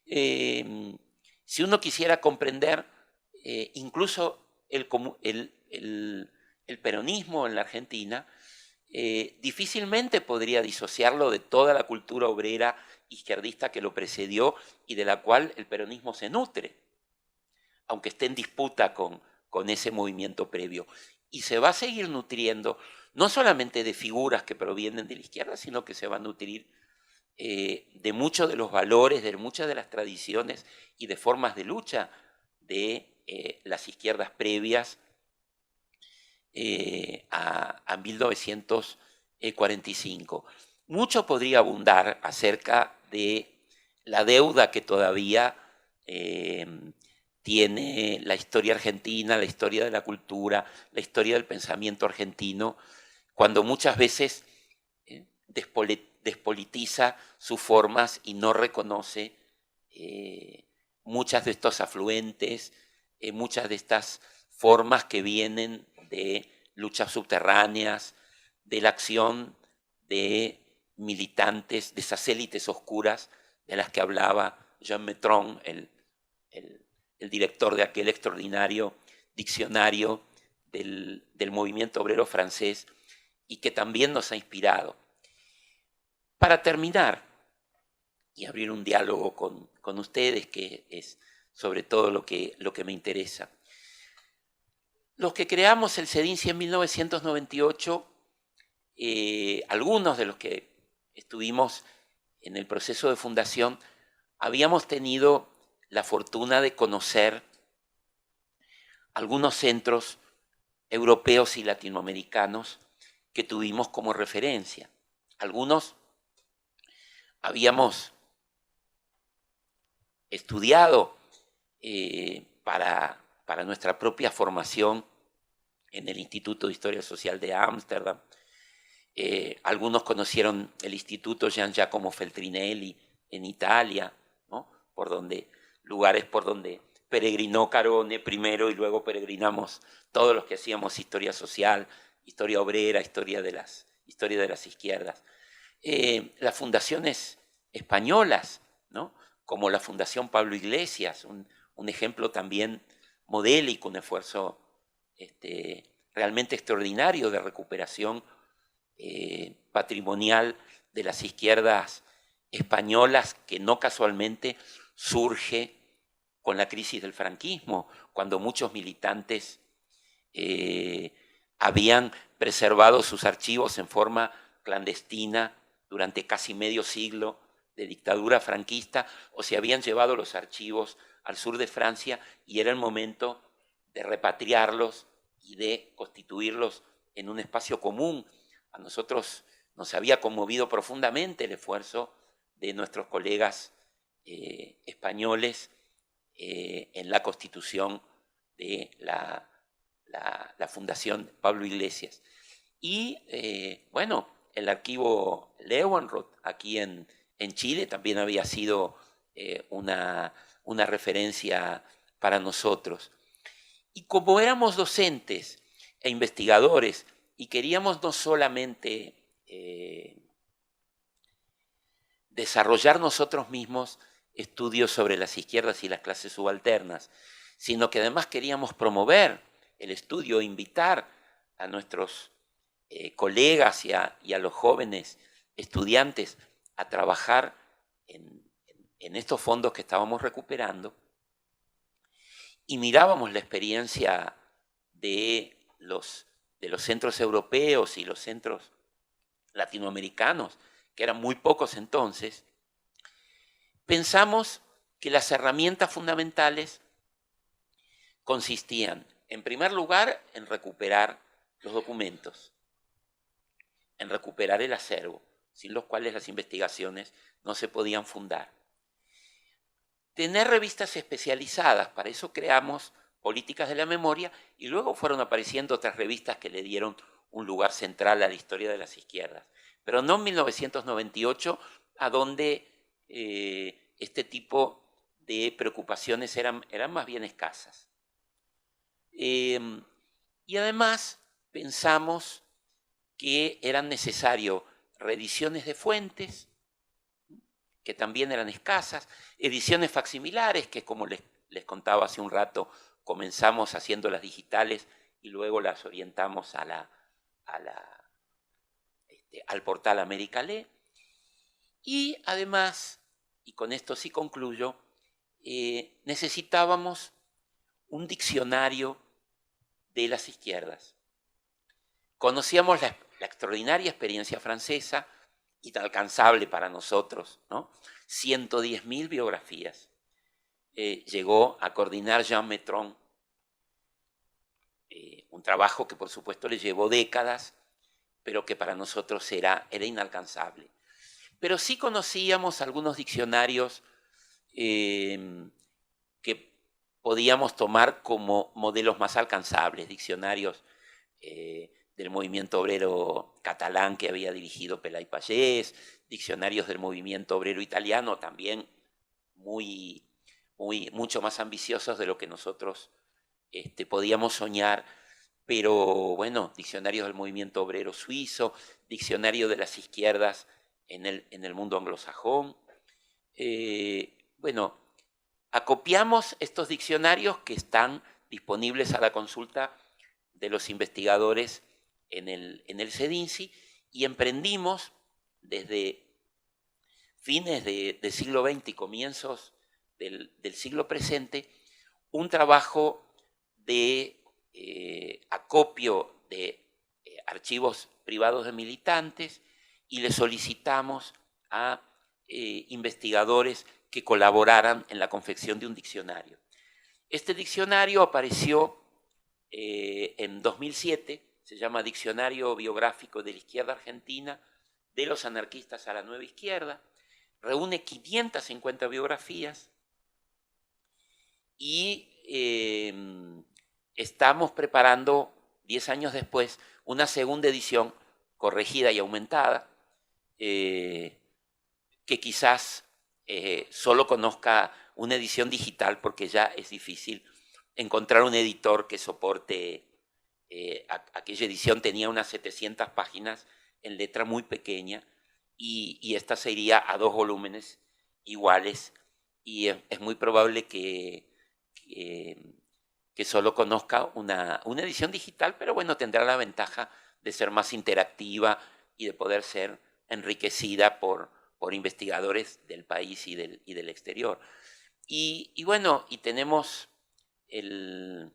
Si uno quisiera comprender incluso el peronismo en la Argentina, difícilmente podría disociarlo de toda la cultura obrera izquierdista que lo precedió y de la cual el peronismo se nutre, aunque esté en disputa con ese movimiento previo. Y se va a seguir nutriendo no solamente de figuras que provienen de la izquierda, sino que se va a nutrir de muchos de los valores, de muchas de las tradiciones y de formas de lucha de las izquierdas previas a 1945. Mucho podría abundar acerca de la deuda que todavía tiene la historia argentina, la historia de la cultura, la historia del pensamiento argentino, cuando muchas veces despolitiza sus formas y no reconoce muchas de estos afluentes, muchas de estas formas que vienen de luchas subterráneas, de la acción de militantes, de esas élites oscuras de las que hablaba Jean Metron, el director de aquel extraordinario diccionario del movimiento obrero francés, y que también nos ha inspirado. Para terminar y abrir un diálogo con ustedes, que es sobre todo lo que me interesa. Los que creamos el CEDINCI en 1998, algunos de los que estuvimos en el proceso de fundación, habíamos tenido la fortuna de conocer algunos centros europeos y latinoamericanos que tuvimos como referencia. Algunos habíamos estudiado para nuestra propia formación en el Instituto de Historia Social de Ámsterdam. Algunos conocieron el Instituto Gian Giacomo Feltrinelli en Italia, ¿no? Lugares por donde peregrinó Carone primero y luego peregrinamos todos los que hacíamos historia social, historia obrera, historia de las izquierdas. Las fundaciones españolas, ¿no? Como la Fundación Pablo Iglesias, un ejemplo también modélico, un esfuerzo realmente extraordinario de recuperación patrimonial de las izquierdas españolas, que no casualmente surge con la crisis del franquismo, cuando muchos militantes habían preservado sus archivos en forma clandestina durante casi medio siglo de dictadura franquista, o se habían llevado los archivos al sur de Francia, y era el momento de repatriarlos y de constituirlos en un espacio común. A nosotros nos había conmovido profundamente el esfuerzo de nuestros colegas españoles en la constitución de la Fundación Pablo Iglesias. Y bueno, el archivo Leeuwenroth aquí en Chile también había sido una referencia para nosotros. Y como éramos docentes e investigadores y queríamos no solamente desarrollar nosotros mismos estudios sobre las izquierdas y las clases subalternas, sino que además queríamos promover el estudio, invitar a nuestros colegas y a los jóvenes estudiantes a trabajar en estos fondos que estábamos recuperando, y mirábamos la experiencia de los centros europeos y los centros latinoamericanos, que eran muy pocos entonces, pensamos que las herramientas fundamentales consistían, en primer lugar, en recuperar los documentos, en recuperar el acervo, sin los cuales las investigaciones no se podían fundar. Tener revistas especializadas, para eso creamos Políticas de la Memoria, y luego fueron apareciendo otras revistas que le dieron un lugar central a la historia de las izquierdas. Pero no en 1998, a donde este tipo de preocupaciones eran más bien escasas. Y además pensamos que eran necesarias reediciones de fuentes, que también eran escasas, ediciones facsimilares, que como les contaba hace un rato, comenzamos haciéndolas digitales y luego las orientamos al portal América Lee. Y además, y con esto sí concluyo, necesitábamos un diccionario de las izquierdas. Conocíamos la extraordinaria experiencia francesa, inalcanzable para nosotros, ¿no? 110.000 biografías. Llegó a coordinar Jean Metron, un trabajo que por supuesto le llevó décadas, pero que para nosotros era inalcanzable. Pero sí conocíamos algunos diccionarios que podíamos tomar como modelos más alcanzables, diccionarios del movimiento obrero catalán que había dirigido Pelay Pallés, diccionarios del movimiento obrero italiano también mucho más ambiciosos de lo que nosotros podíamos soñar, pero bueno, diccionarios del movimiento obrero suizo, diccionario de las izquierdas en el mundo anglosajón. Bueno, acopiamos estos diccionarios que están disponibles a la consulta de los investigadores en el CEDINSI y emprendimos desde fines del siglo XX y comienzos del siglo presente un trabajo de acopio de archivos privados de militantes y le solicitamos a investigadores que colaboraran en la confección de un diccionario. Este diccionario apareció en 2007, se llama Diccionario Biográfico de la Izquierda Argentina, de los anarquistas a la nueva izquierda, reúne 550 biografías y estamos preparando, 10 años después, una segunda edición corregida y aumentada, que quizás solo conozca una edición digital porque ya es difícil encontrar un editor que soporte aquella edición. Tenía unas 700 páginas en letra muy pequeña y esta se iría a 2 volúmenes iguales y es muy probable que solo conozca una edición digital, pero bueno, tendrá la ventaja de ser más interactiva y de poder ser enriquecida por investigadores del país y del exterior. Y bueno, y tenemos el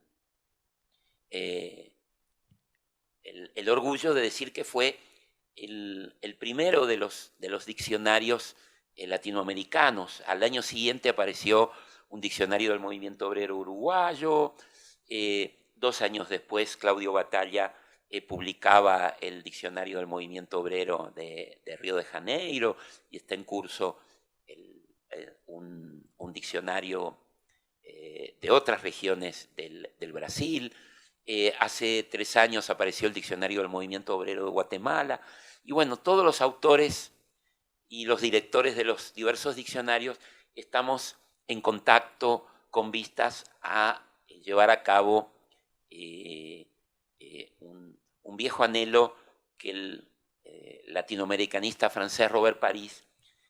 orgullo de decir que fue el primero de los diccionarios latinoamericanos. Al año siguiente apareció un diccionario del movimiento obrero uruguayo. 2 años después, Claudio Batalla publicaba el diccionario del movimiento obrero de Río de Janeiro y está en curso un diccionario de otras regiones del Brasil. Hace 3 años apareció el diccionario del movimiento obrero de Guatemala. Y bueno, todos los autores y los directores de los diversos diccionarios estamos en contacto con vistas a llevar a cabo un viejo anhelo que el latinoamericanista francés Robert Paris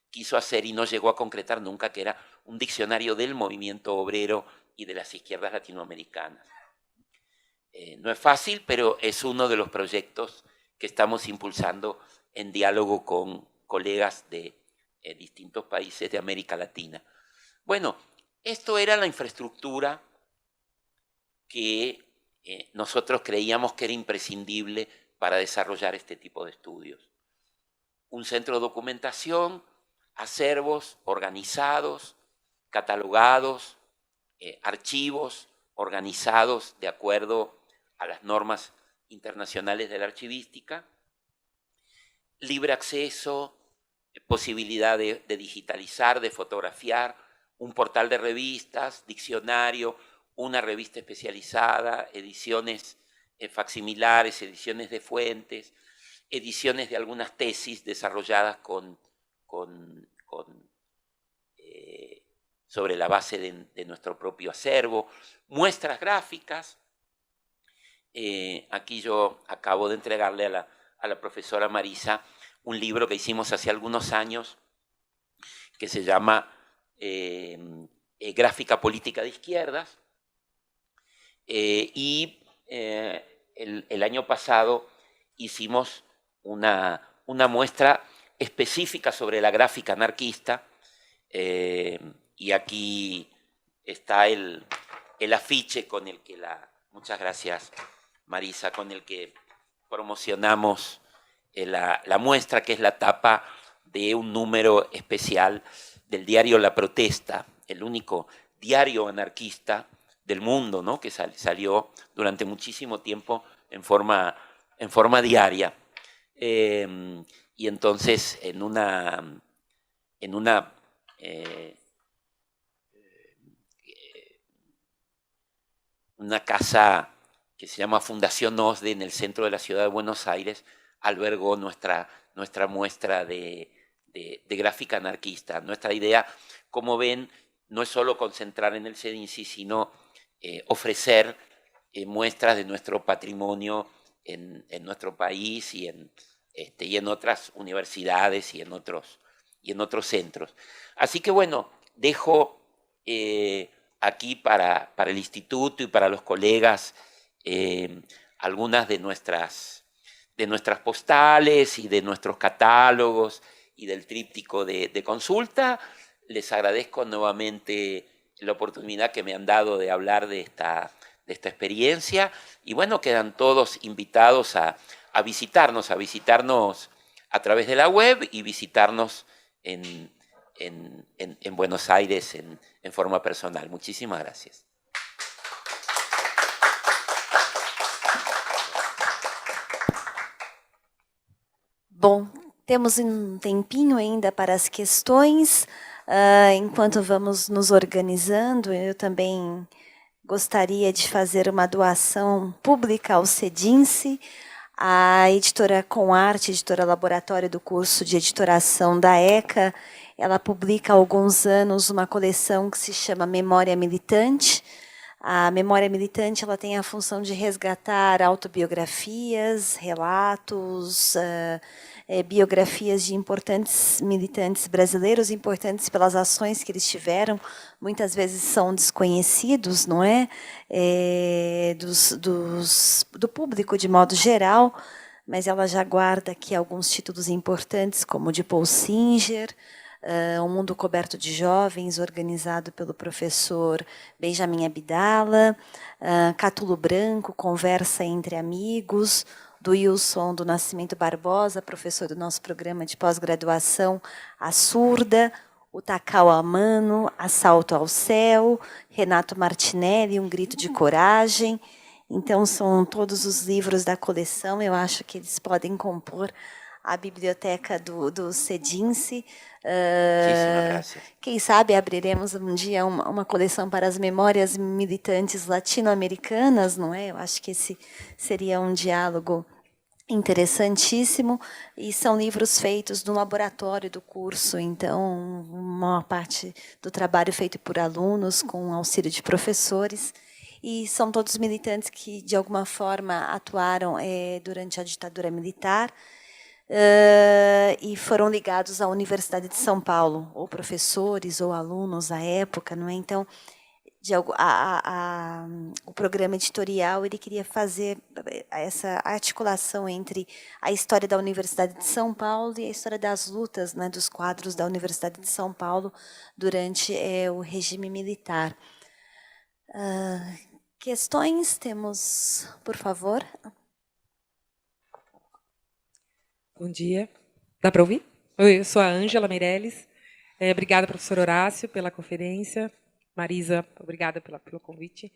quiso hacer y no llegó a concretar nunca, que era un diccionario del movimiento obrero y de las izquierdas latinoamericanas. No es fácil, pero es uno de los proyectos que estamos impulsando en diálogo con colegas de distintos países de América Latina. Bueno, esto era la infraestructura que nosotros creíamos que era imprescindible para desarrollar este tipo de estudios. Un centro de documentación, acervos organizados, catalogados, archivos organizados de acuerdo a las normas internacionales de la archivística, libre acceso, posibilidad de digitalizar, de fotografiar, un portal de revistas, diccionario, una revista especializada, ediciones facsimilares, ediciones de fuentes, ediciones de algunas tesis desarrolladas sobre la base de nuestro propio acervo, muestras gráficas. Aquí yo acabo de entregarle a la profesora Marisa un libro que hicimos hace algunos años que se llama Gráfica Política de Izquierdas. Y el año pasado hicimos una muestra específica sobre la gráfica anarquista, y aquí está el afiche con el que muchas gracias Marisa, con el que promocionamos la muestra, que es la tapa de un número especial del diario La Protesta, el único diario anarquista del mundo, ¿no?, que salió durante muchísimo tiempo en forma diaria. Y entonces en una casa que se llama Fundación OSDE en el centro de la ciudad de Buenos Aires, albergó nuestra muestra de gráfica anarquista. Nuestra idea, como ven, no es solo concentrar en el CEDINSI, sino ofrecer muestras de nuestro patrimonio en nuestro país y en otras universidades y en otros centros. Así que bueno, dejo aquí para el instituto y para los colegas algunas de nuestras postales y de nuestros catálogos y del tríptico de consulta. Les agradezco nuevamente la oportunidad que me han dado de hablar de esta experiencia, y bueno, quedan todos invitados a visitarnos a través de la web y visitarnos en Buenos Aires en forma personal. Muchísimas gracias. Bom, temos um tempinho ainda para as questões. Enquanto vamos nos organizando, eu também gostaria de fazer uma doação pública ao CEDINSI. A editora Comarte, editora laboratório do curso de editoração da ECA, ela publica há alguns anos uma coleção que se chama Memória Militante. A Memória Militante ela tem a função de resgatar autobiografias, relatos, biografias de importantes militantes brasileiros, importantes pelas ações que eles tiveram, muitas vezes são desconhecidos, não é? Do público de modo geral, mas ela já guarda aqui alguns títulos importantes, como o de Paul Singer, Um Mundo Coberto de Jovens, organizado pelo professor Benjamin Abdala, Catulo Branco, Conversa entre Amigos, do Wilson do Nascimento Barbosa, professor do nosso programa de pós-graduação, A Surda, o Takao Amano, Assalto ao Céu, Renato Martinelli, Um Grito de Coragem. Então, são todos os livros da coleção, eu acho que eles podem compor a biblioteca do CEDINSI. Quem sabe abriremos um dia uma coleção para as memórias militantes latino-americanas, não é? Eu acho que esse seria um diálogo interessantíssimo, e são livros feitos no laboratório do curso, então uma parte do trabalho feito por alunos com auxílio de professores, e são todos militantes que de alguma forma atuaram durante a ditadura militar, e foram ligados à Universidade de São Paulo, ou professores ou alunos à época, não é? Então, o programa editorial ele queria fazer essa articulação entre a história da Universidade de São Paulo e a história das lutas, né, dos quadros da Universidade de São Paulo durante o regime militar. Questões temos, por favor? Bom dia. Dá para ouvir? Oi, eu sou a Ângela Meirelles. Obrigada, professor Horácio, pela conferência. Marisa, obrigada pelo convite.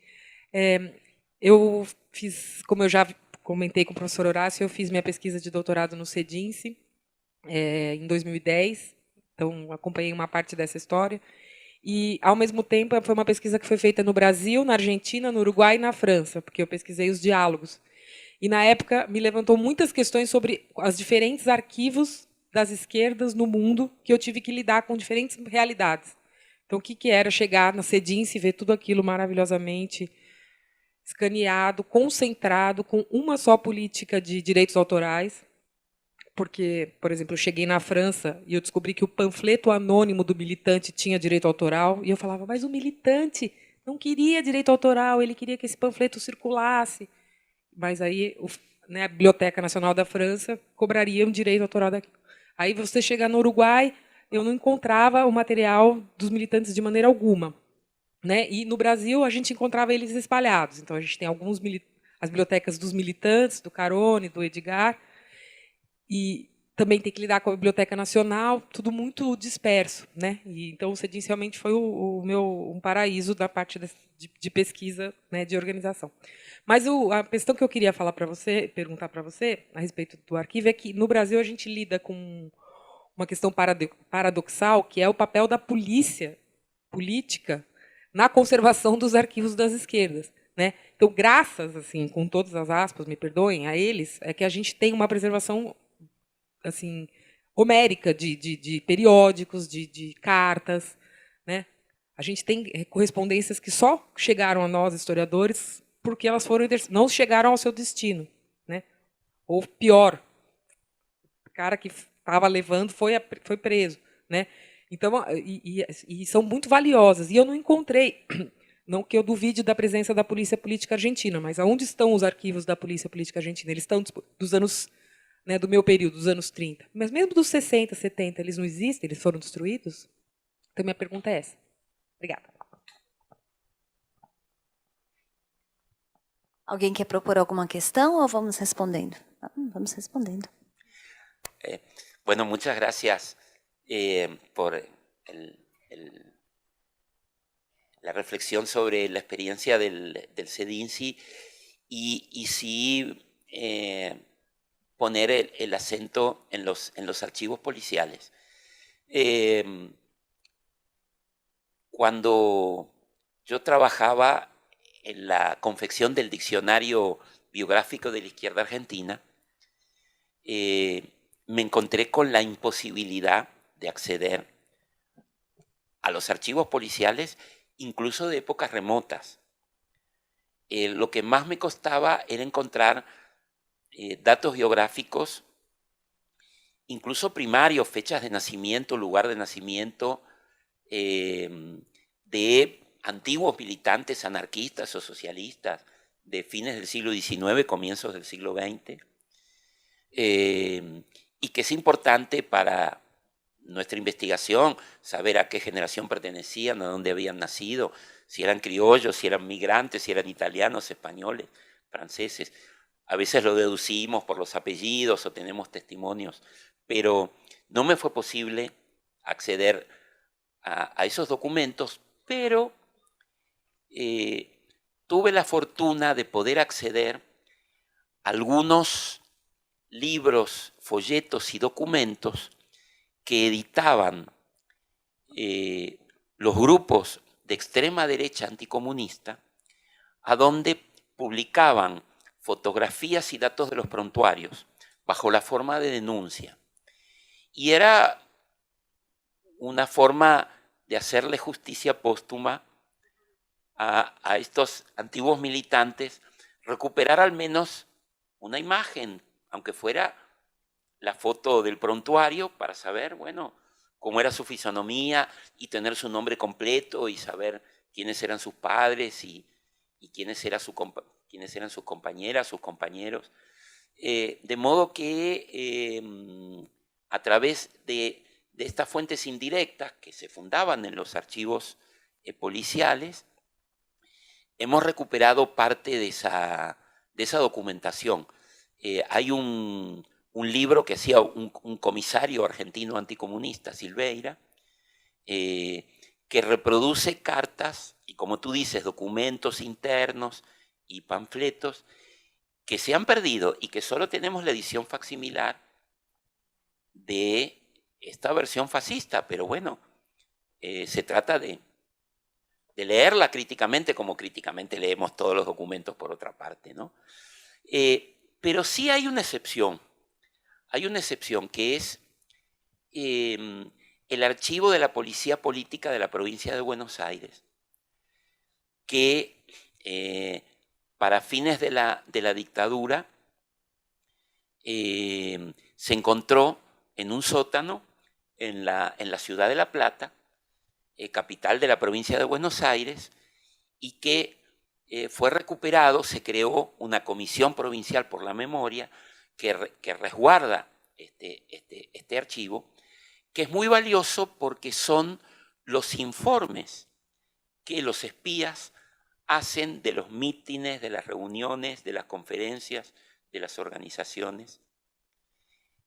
Eu fiz, como eu já comentei com o professor Horácio, eu fiz minha pesquisa de doutorado no CEDINSE em 2010, então acompanhei uma parte dessa história. E, ao mesmo tempo, foi uma pesquisa que foi feita no Brasil, na Argentina, no Uruguai e na França, porque eu pesquisei os diálogos. E, na época, me levantou muitas questões sobre os diferentes arquivos das esquerdas no mundo, que eu tive que lidar com diferentes realidades. Então, o que era chegar na CEDINSE e ver tudo aquilo maravilhosamente escaneado, concentrado, com uma só política de direitos autorais. Porque, por exemplo, eu cheguei na França e eu descobri que o panfleto anônimo do militante tinha direito autoral, e eu falava, mas o militante não queria direito autoral, ele queria que esse panfleto circulasse. Mas aí a Biblioteca Nacional da França cobraria um direito autoral daquilo. Aí você chega no Uruguai, eu não encontrava o material dos militantes de maneira alguma. E no Brasil a gente encontrava eles espalhados. Então a gente tem as bibliotecas dos militantes, do Carone, do Edgar, e também tem que lidar com a Biblioteca Nacional, tudo muito disperso, E então o CEDINSE realmente foi um paraíso da parte de pesquisa, de organização. Mas a questão que eu queria falar para você, perguntar para você a respeito do arquivo é que no Brasil a gente lida com uma questão paradoxal, que é o papel da polícia política na conservação dos arquivos das esquerdas. Então, graças, assim, com todas as aspas, me perdoem, a eles, é que a gente tem uma preservação assim, homérica de periódicos, de cartas. A gente tem correspondências que só chegaram a nós, historiadores, porque elas não chegaram ao seu destino. Ou pior, o cara que estava levando foi preso. Então, e são muito valiosas. E eu não encontrei, não que eu duvide da presença da Polícia Política Argentina, mas aonde estão os arquivos da Polícia Política Argentina? Eles estão dos anos, do meu período, dos anos 30. Mas mesmo dos 60, 70, eles não existem? Eles foram destruídos? Então, minha pergunta é essa. Obrigada. Alguém quer propor alguma questão ou vamos respondendo? Vamos respondendo. Bueno, muchas gracias por la reflexión sobre la experiencia del CEDINSI y sí poner el acento en los archivos policiales. Cuando yo trabajaba en la confección del diccionario biográfico de la izquierda argentina, me encontré con la imposibilidad de acceder a los archivos policiales, incluso de épocas remotas. Lo que más me costaba era encontrar datos biográficos, incluso primarios, fechas de nacimiento, lugar de nacimiento, de antiguos militantes anarquistas o socialistas de fines del siglo XIX, comienzos del siglo XX, y que es importante para nuestra investigación saber a qué generación pertenecían, a dónde habían nacido, si eran criollos, si eran migrantes, si eran italianos, españoles, franceses. A veces lo deducimos por los apellidos o tenemos testimonios, pero no me fue posible acceder a esos documentos, pero tuve la fortuna de poder acceder a algunos libros, folletos y documentos que editaban los grupos de extrema derecha anticomunista, a donde publicaban fotografías y datos de los prontuarios bajo la forma de denuncia. Y era una forma de hacerle justicia póstuma a estos antiguos militantes, recuperar al menos una imagen, aunque fuera la foto del prontuario, para saber, bueno, cómo era su fisonomía y tener su nombre completo y saber quiénes eran sus padres y quiénes eran sus compañeras, sus compañeros. De modo que a través de estas fuentes indirectas que se fundaban en los archivos policiales, hemos recuperado parte de esa documentación. Hay un libro que hacía un comisario argentino anticomunista, Silveira, que reproduce cartas y, como tú dices, documentos internos y panfletos que se han perdido y que solo tenemos la edición facsimilar de esta versión fascista. Pero bueno, se trata de leerla críticamente, como críticamente leemos todos los documentos por otra parte, ¿no? Pero sí hay una excepción que es el archivo de la Policía Política de la provincia de Buenos Aires, que para fines de la dictadura se encontró en un sótano en la ciudad de La Plata, capital de la provincia de Buenos Aires, y que fue recuperado. Se creó una comisión provincial por la memoria que resguarda este archivo, que es muy valioso porque son los informes que los espías hacen de los mítines, de las reuniones, de las conferencias, de las organizaciones.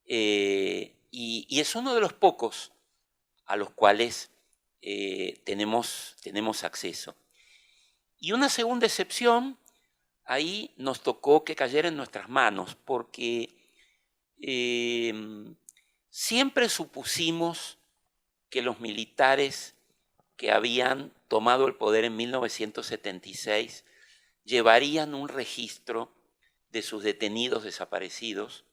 Y es uno de los pocos a los cuales tenemos acceso. Y una segunda excepción, ahí nos tocó que cayera en nuestras manos, porque siempre supusimos que los militares que habían tomado el poder en 1976 llevarían un registro de sus detenidos desaparecidos,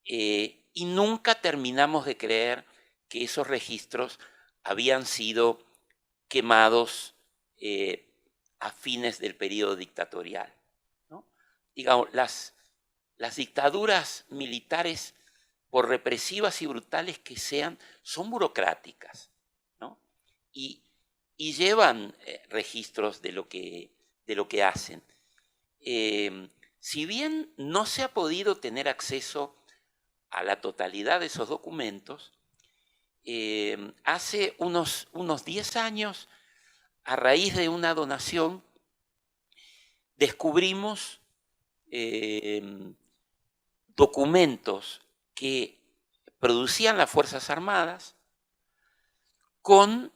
y nunca terminamos de creer que esos registros habían sido quemados a fines del periodo dictatorial, ¿no? Digamos, las dictaduras militares, por represivas y brutales que sean, son burocráticas, ¿no? Y llevan registros de lo que hacen. Si bien no se ha podido tener acceso a la totalidad de esos documentos, hace unos 10 años, a raíz de una donación, descubrimos documentos que producían las Fuerzas Armadas con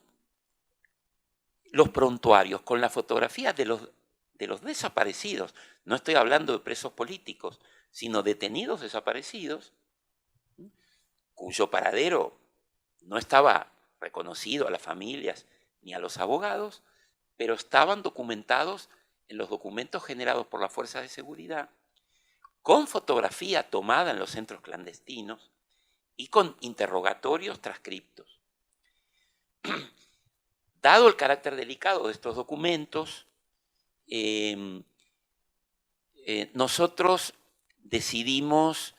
los prontuarios, con las fotografías de los desaparecidos. No estoy hablando de presos políticos, sino detenidos desaparecidos, cuyo paradero no estaba reconocido a las familias ni a los abogados, pero estaban documentados en los documentos generados por las fuerzas de seguridad, con fotografía tomada en los centros clandestinos y con interrogatorios transcriptos. Dado el carácter delicado de estos documentos, nosotros decidimos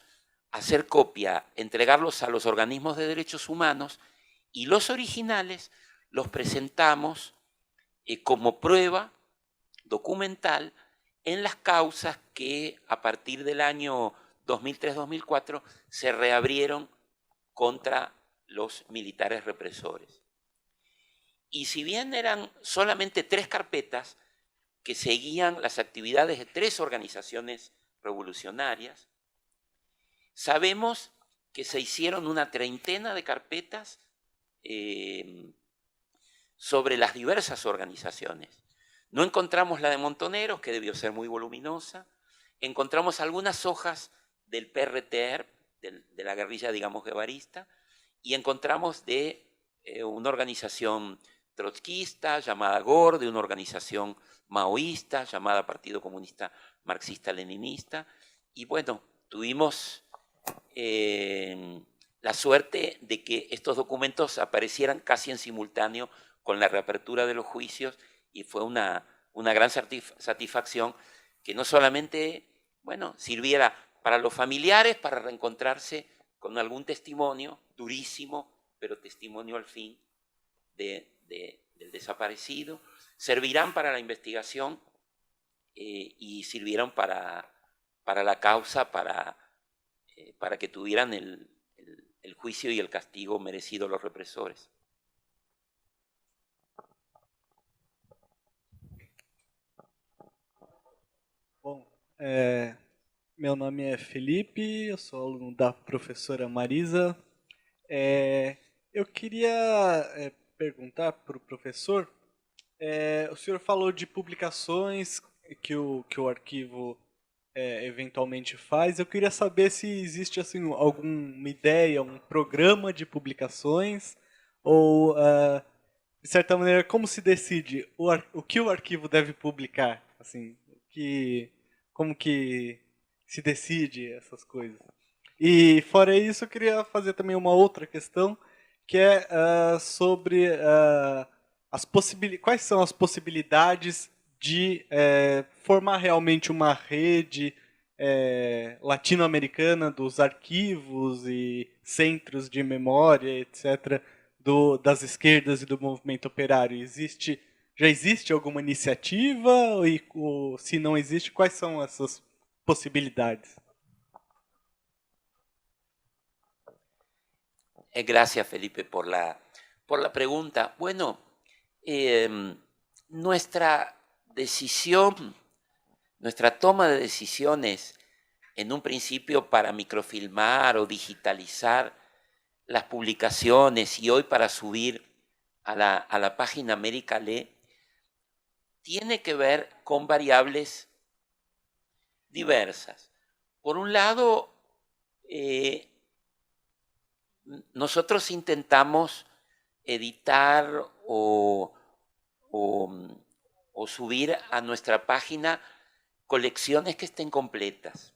hacer copia, entregarlos a los organismos de derechos humanos, y los originales los presentamos como prueba documental en las causas que a partir del año 2003-2004 se reabrieron contra los militares represores. Y si bien eran solamente 3 carpetas que seguían las actividades de 3 organizaciones revolucionarias, sabemos que se hicieron una treintena de carpetas sobre las diversas organizaciones. No encontramos la de Montoneros, que debió ser muy voluminosa. Encontramos algunas hojas del PRTR, de la guerrilla, digamos, guevarista, y encontramos de una organización trotskista llamada GOR, de una organización maoísta llamada Partido Comunista Marxista-Leninista. Y bueno, tuvimos la suerte de que estos documentos aparecieran casi en simultáneo con la reapertura de los juicios, y fue una gran satisfacción que no solamente, bueno, sirviera para los familiares, para reencontrarse con algún testimonio durísimo, pero testimonio al fin del desaparecido, servirán para la investigación y sirvieron para la causa, para que tuvieran el juicio y el castigo merecido los represores. Bom, meu nome é Felipe, eu sou aluno da professora Marisa. Eu queria perguntar para o professor, o senhor falou de publicações que o arquivo eventualmente faz. Eu queria saber se existe assim, alguma ideia, um programa de publicações, ou, de certa maneira, como se decide o que o arquivo deve publicar? Assim, como que se decide essas coisas? E fora isso, eu queria fazer também uma outra questão, que é sobre quais são as possibilidades de formar realmente uma rede latino-americana dos arquivos e centros de memória, etc., das esquerdas e do movimento operário. Já existe alguma iniciativa? Ou se não existe, quais são essas possibilidades? Gracias, Felipe, por la pregunta. Bueno, nuestra decisión, nuestra toma de decisiones en un principio para microfilmar o digitalizar las publicaciones y hoy para subir a la página América Lee, tiene que ver con variables diversas. Por un lado, nosotros intentamos editar o subir a nuestra página colecciones que estén completas.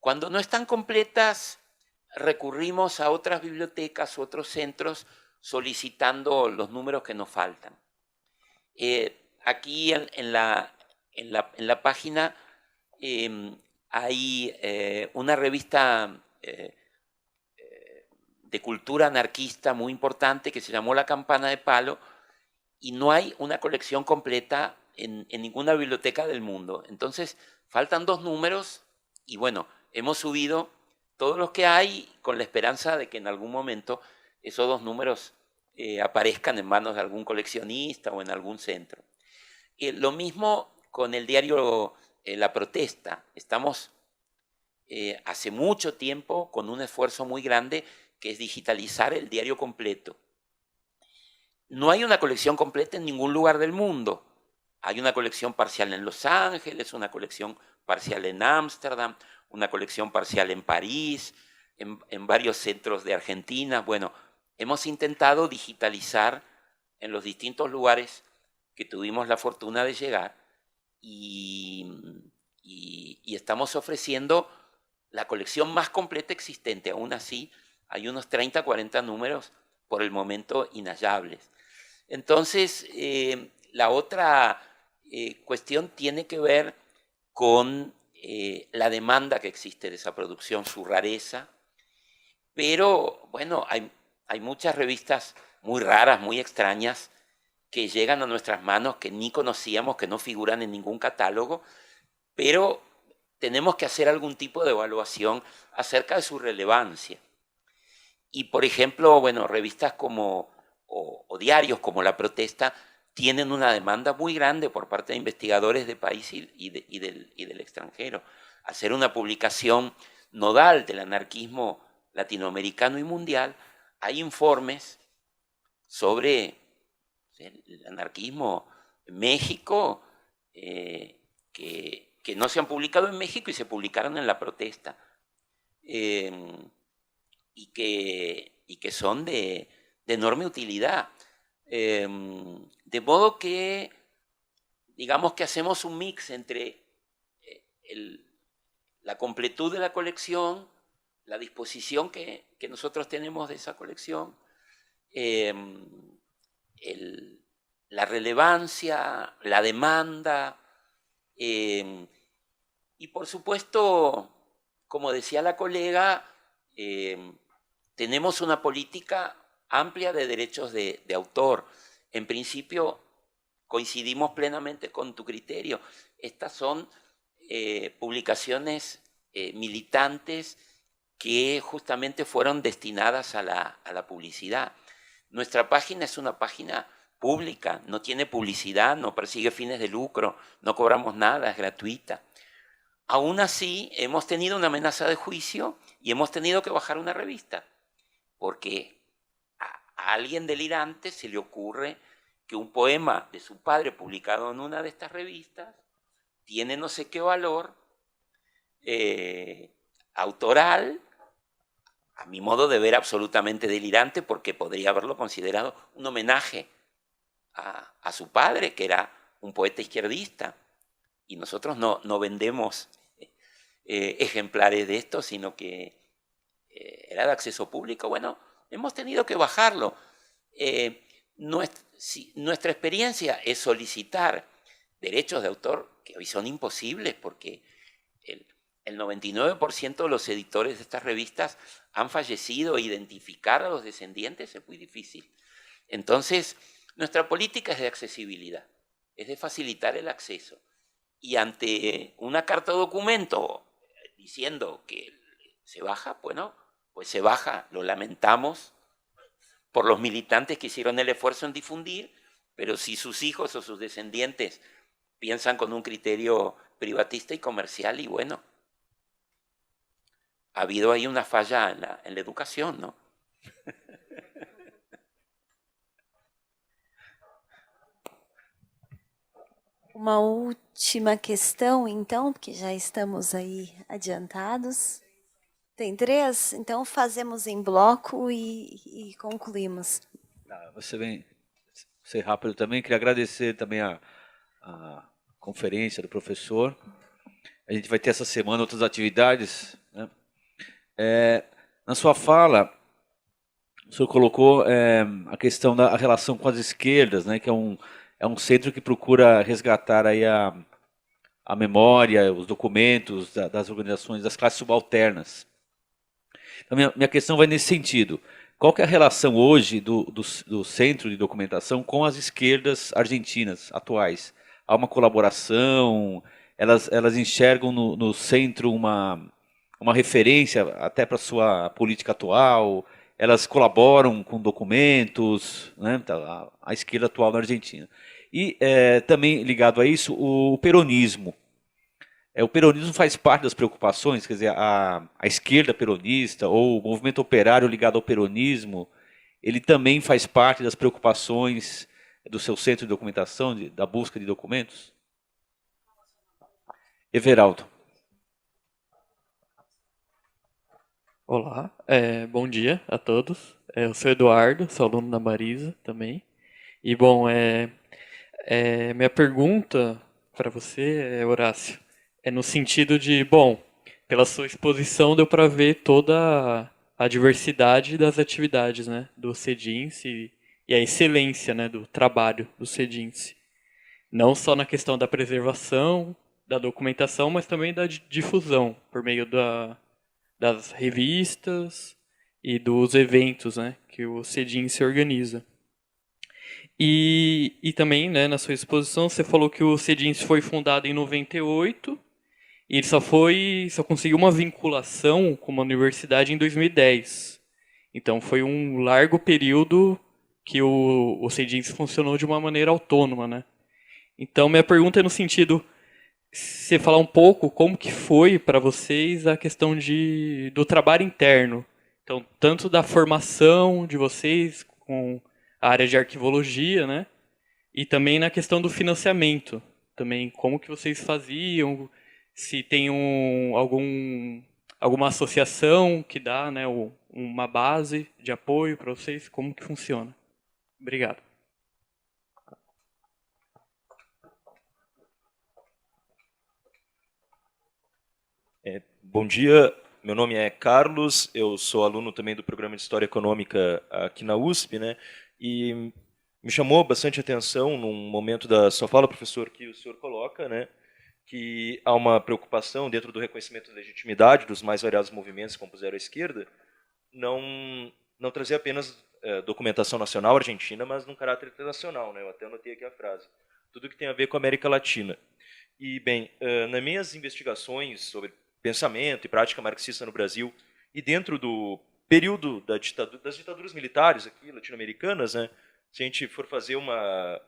Cuando no están completas, recurrimos a otras bibliotecas, otros centros, solicitando los números que nos faltan. Aquí en la página hay una revista de cultura anarquista muy importante que se llamó La Campana de Palo, y no hay una colección completa en ninguna biblioteca del mundo. Entonces, faltan 2 números y bueno, hemos subido todos los que hay con la esperanza de que en algún momento esos 2 números aparezcan en manos de algún coleccionista o en algún centro. Lo mismo con el diario La Protesta. Estamos hace mucho tiempo con un esfuerzo muy grande que es digitalizar el diario completo. No hay una colección completa en ningún lugar del mundo. Hay una colección parcial en Los Ángeles, una colección parcial en Ámsterdam, una colección parcial en París, en varios centros de Argentina. Bueno, hemos intentado digitalizar en los distintos lugares que tuvimos la fortuna de llegar y estamos ofreciendo la colección más completa existente. Aún así, hay unos 30, 40 números por el momento inhallables. Entonces, la otra cuestión tiene que ver con la demanda que existe de esa producción, su rareza, pero bueno, hay muchas revistas muy raras, muy extrañas, que llegan a nuestras manos, que ni conocíamos, que no figuran en ningún catálogo, pero tenemos que hacer algún tipo de evaluación acerca de su relevancia. Y, por ejemplo, bueno, revistas como, o diarios como La Protesta tienen una demanda muy grande por parte de investigadores de país y del extranjero. Hacer una publicación nodal del anarquismo latinoamericano y mundial, hay informes sobre el anarquismo en México que no se han publicado en México y se publicaron en La Protesta. Y que son de enorme utilidad. De modo que, digamos que hacemos un mix entre la completud de la colección, la disposición que nosotros tenemos de esa colección, la relevancia, la demanda, y por supuesto, como decía la colega, tenemos una política amplia de derechos de autor. En principio, coincidimos plenamente con tu criterio. Estas son publicaciones militantes que justamente fueron destinadas a la publicidad. Nuestra página es una página pública, no tiene publicidad, no persigue fines de lucro, no cobramos nada, es gratuita. Aún así, hemos tenido una amenaza de juicio y hemos tenido que bajar una revista, porque a alguien delirante se le ocurre que un poema de su padre publicado en una de estas revistas tiene no sé qué valor autoral, a mi modo de ver absolutamente delirante, porque podría haberlo considerado un homenaje a su padre, que era un poeta izquierdista, y nosotros no vendemos ejemplares de esto, sino que era de acceso público. Bueno, hemos tenido que bajarlo. Nuestra experiencia es solicitar derechos de autor que hoy son imposibles, porque el 99% de los editores de estas revistas han fallecido, e identificar a los descendientes es muy difícil. Entonces, nuestra política es de accesibilidad, es de facilitar el acceso. Y ante una carta o documento diciendo que se baja, bueno, pues se baja, lo lamentamos por los militantes que hicieron el esfuerzo en difundir, pero si sus hijos o sus descendientes piensan con un criterio privatista y comercial, y bueno, ha habido ahí una falla en la educación, ¿no? Uma última questão, então, porque já estamos aí adiantados. Tem 3? Então fazemos em bloco e concluímos. Você ser rápido também. Queria agradecer também a conferência do professor. A gente vai ter essa semana outras atividades, né? Na sua fala, o senhor colocou a questão da relação com as esquerdas, né, que é um centro que procura resgatar aí a memória, os documentos das organizações, das classes subalternas. Então, minha questão vai nesse sentido. Qual que é a relação hoje do Centro de Documentação com as esquerdas argentinas atuais? Há uma colaboração? Elas enxergam no centro uma referência até para a sua política atual? Elas colaboram com documentos, né? A esquerda atual na Argentina. E também ligado a isso, o peronismo. O peronismo faz parte das preocupações, quer dizer, a esquerda peronista ou o movimento operário ligado ao peronismo, ele também faz parte das preocupações do seu centro de documentação, da busca de documentos? Everaldo. Olá, bom dia a todos. Eu sou Eduardo, sou aluno da Marisa também. E, bom, minha pergunta para você, Horácio, é no sentido de, bom, pela sua exposição deu para ver toda a diversidade das atividades, né, do CEDINSE e a excelência, né, do trabalho do CEDINSE. Não só na questão da preservação, da documentação, mas também da difusão, por meio das revistas e dos eventos, né, que o CEDINSE organiza. E também, né, na sua exposição, você falou que o CEDINSE foi fundado em 98 e ele só conseguiu uma vinculação com uma universidade em 2010. Então foi um largo período que o CEDINSE funcionou de uma maneira autônoma, né? Então minha pergunta é no sentido, você falar um pouco como que foi para vocês a questão do trabalho interno. Então, tanto da formação de vocês com a área de arquivologia, né? E também na questão do financiamento. Também como que vocês faziam, se tem alguma associação que dá, né, uma base de apoio para vocês, como que funciona. Obrigado. Bom dia, meu nome é Carlos, eu sou aluno também do programa de História Econômica aqui na USP, né? E me chamou bastante atenção num momento da sua fala, professor, que o senhor coloca, né, que há uma preocupação dentro do reconhecimento da legitimidade dos mais variados movimentos que compuseram a esquerda, não trazer apenas documentação nacional argentina, mas num caráter internacional, né? Eu até anotei aqui a frase. Tudo que tem a ver com a América Latina. E, bem, nas minhas investigações sobre pensamento e prática marxista no Brasil, e dentro do período das ditaduras militares aqui, latino-americanas, né, se a gente for fazer uma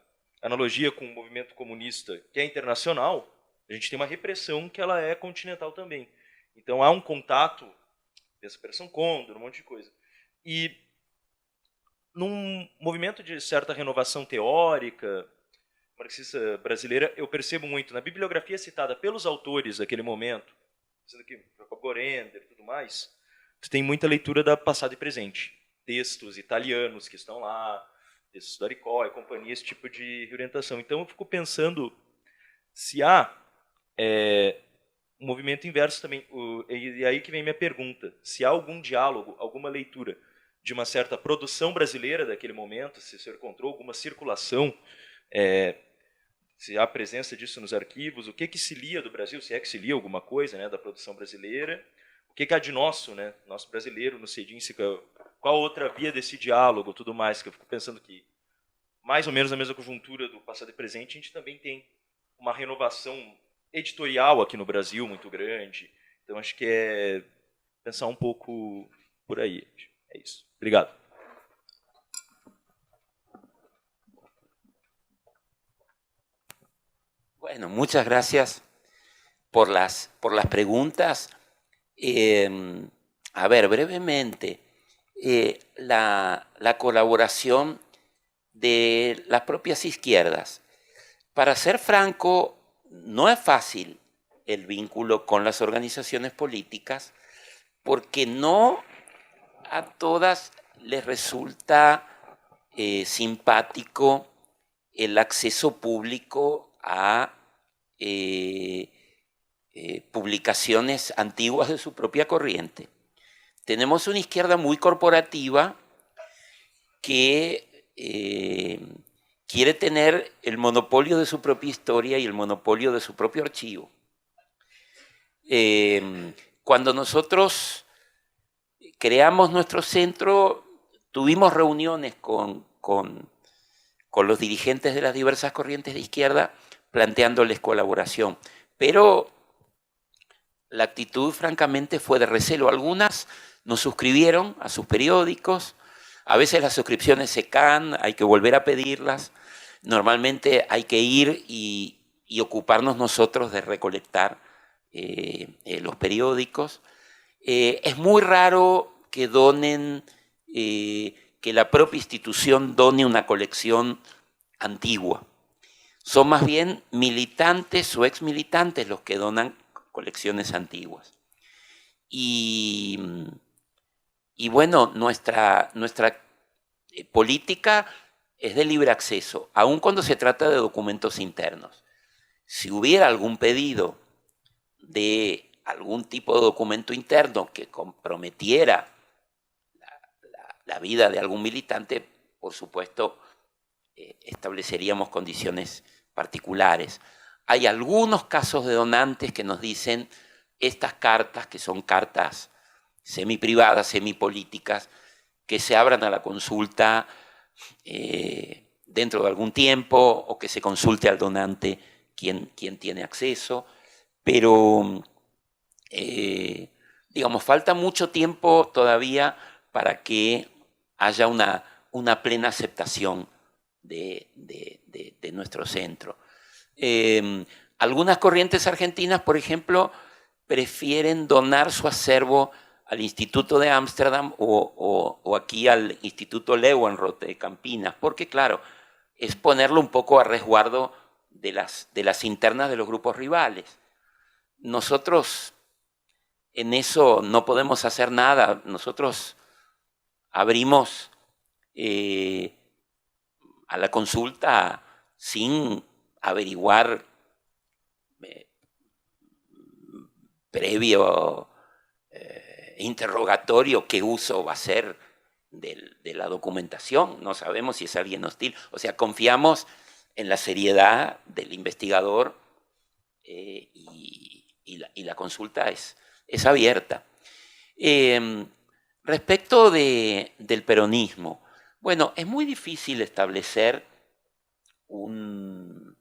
analogia com o movimento comunista, que é internacional, a gente tem uma repressão que ela é continental também. Então há um contato dessa Operação Condor, um monte de coisa. E num movimento de certa renovação teórica, marxista brasileira, eu percebo muito na bibliografia citada pelos autores daquele momento, sendo que Jacob Borender e tudo mais, você tem muita leitura da passado e presente. Textos italianos que estão lá, textos do Aricó e companhia, esse tipo de orientação. Então eu fico pensando se há um movimento inverso também, e aí que vem minha pergunta, se há algum diálogo, alguma leitura de uma certa produção brasileira daquele momento, se o senhor encontrou alguma circulação, se há presença disso nos arquivos, o que se lia do Brasil, se é que se lia alguma coisa, né, da produção brasileira, o que há de nosso, né, nosso brasileiro, no Cedin, qual outra via desse diálogo, tudo mais, que eu fico pensando que, mais ou menos na mesma conjuntura do passado e presente, a gente também tem uma renovação editorial aqui no Brasil muito grande, então acho que é pensar um pouco por aí. É isso. Obrigado. Bueno, muchas gracias por las preguntas. A ver, brevemente, la colaboración de las propias izquierdas. Para ser franco, no es fácil el vínculo con las organizaciones políticas porque no a todas les resulta simpático el acceso público a publicaciones antiguas de su propia corriente. Tenemos una izquierda muy corporativa que quiere tener el monopolio de su propia historia y el monopolio de su propio archivo. Cuando nosotros creamos nuestro centro, tuvimos reuniones con los dirigentes de las diversas corrientes de izquierda planteándoles colaboración, pero la actitud francamente fue de recelo. Algunas nos suscribieron a sus periódicos, a veces las suscripciones se caen, hay que volver a pedirlas, normalmente hay que ir y ocuparnos nosotros de recolectar los periódicos. Es muy raro que donen, que la propia institución done una colección antigua. Son más bien militantes o exmilitantes los que donan colecciones antiguas. Y bueno, nuestra política es de libre acceso, aun cuando se trata de documentos internos. Si hubiera algún pedido de algún tipo de documento interno que comprometiera la vida de algún militante, por supuesto, estableceríamos condiciones particulares. Hay algunos casos de donantes que nos dicen estas cartas, que son cartas semiprivadas, semipolíticas, que se abran a la consulta dentro de algún tiempo o que se consulte al donante quien tiene acceso, pero digamos, falta mucho tiempo todavía para que haya una plena aceptación de nuestro centro. Algunas corrientes argentinas, por ejemplo, prefieren donar su acervo al Instituto de Ámsterdam o aquí al Instituto Leeuwenroth de Campinas, porque claro, es ponerlo un poco a resguardo de las internas de los grupos rivales. Nosotros en eso no podemos hacer nada. Nosotros abrimos a la consulta sin averiguar previo interrogatorio qué uso va a ser de la documentación. No sabemos si es alguien hostil. O sea, confiamos en la seriedad del investigador y la consulta es abierta. Respecto del peronismo, bueno, es muy difícil establecer una